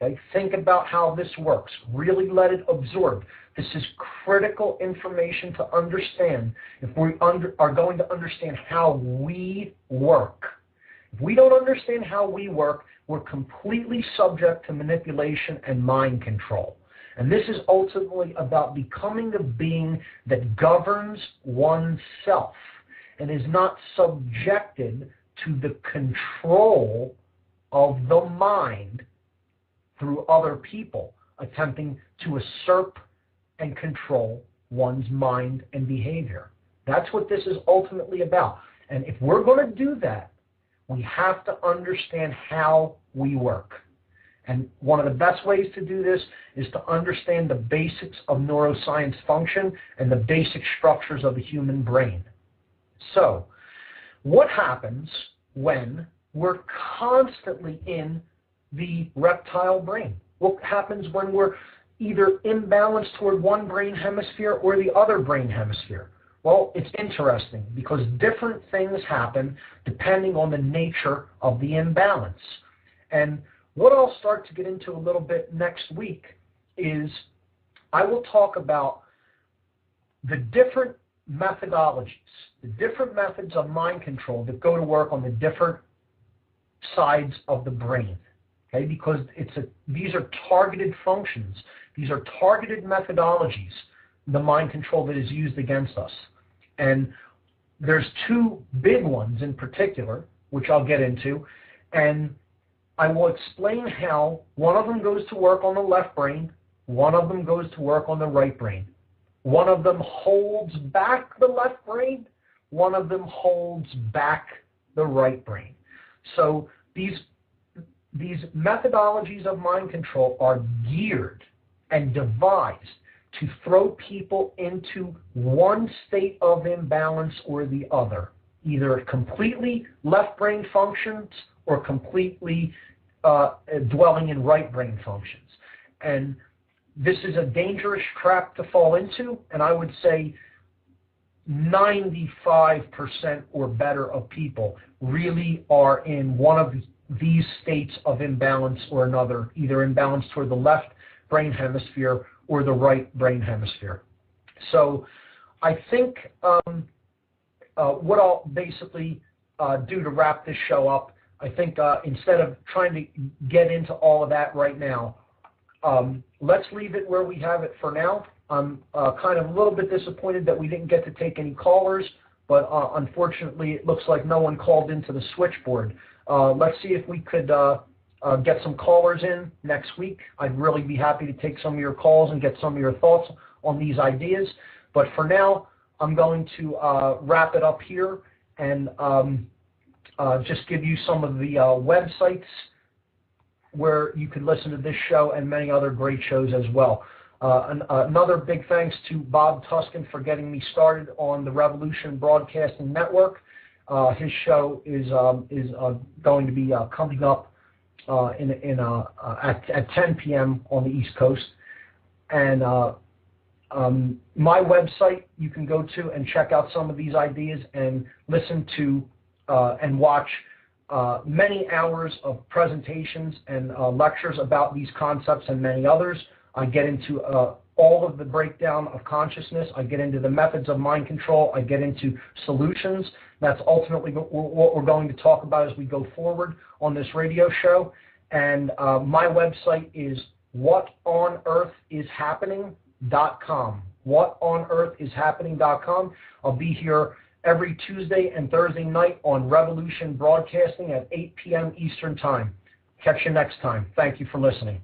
Okay? Think about how this works. Really let it absorb. This is critical information to understand if we are going to understand how we work. If we don't understand how we work, we're completely subject to manipulation and mind control. And this is ultimately about becoming a being that governs oneself and is not subjected to the control of the mind through other people attempting to usurp and control one's mind and behavior. That's what this is ultimately about. And if we're going to do that, we have to understand how we work. And one of the best ways to do this is to understand the basics of neuroscience function and the basic structures of the human brain. So, what happens when we're constantly in the reptile brain? What happens when we're either imbalanced toward one brain hemisphere or the other brain hemisphere? Well, it's interesting because different things happen depending on the nature of the imbalance. And what I'll start to get into a little bit next week is I will talk about the different methodologies, the different methods of mind control that go to work on the different sides of the brain. Okay, because these are targeted functions. These are targeted methodologies, the mind control that is used against us. And there's two big ones in particular, which I'll get into, and I will explain how one of them goes to work on the left brain, one of them goes to work on the right brain. One of them holds back the left brain, one of them holds back the right brain. So these methodologies of mind control are geared and devised to throw people into one state of imbalance or the other, either completely left brain functions or completely dwelling in right brain functions. And this is a dangerous trap to fall into, and I would say 95% or better of people really are in one of these states of imbalance or another, either imbalance toward the left brain hemisphere or the right brain hemisphere. So I think what I'll basically do to wrap this show up, I think instead of trying to get into all of that right now, let's leave it where we have it for now. I'm kind of a little bit disappointed that we didn't get to take any callers, but unfortunately it looks like no one called into the switchboard. Let's see if we could get some callers in next week. I'd really be happy to take some of your calls and get some of your thoughts on these ideas. But for now, I'm going to wrap it up here and just give you some of the websites where you can listen to this show and many other great shows as well. Another big thanks to Bob Tuskin for getting me started on the Revolution Broadcasting Network. His show is going to be coming up at 10 p.m. on the East Coast. And my website you can go to and check out some of these ideas and listen to and watch many hours of presentations and lectures about these concepts and many others. I get into all of the breakdown of consciousness. I get into the methods of mind control. I get into solutions. That's ultimately what we're going to talk about as we go forward on this radio show. And my website is whatonearthishappening.com. Whatonearthishappening.com. I'll be here every Tuesday and Thursday night on Revolution Broadcasting at 8 p.m. Eastern Time. Catch you next time. Thank you for listening.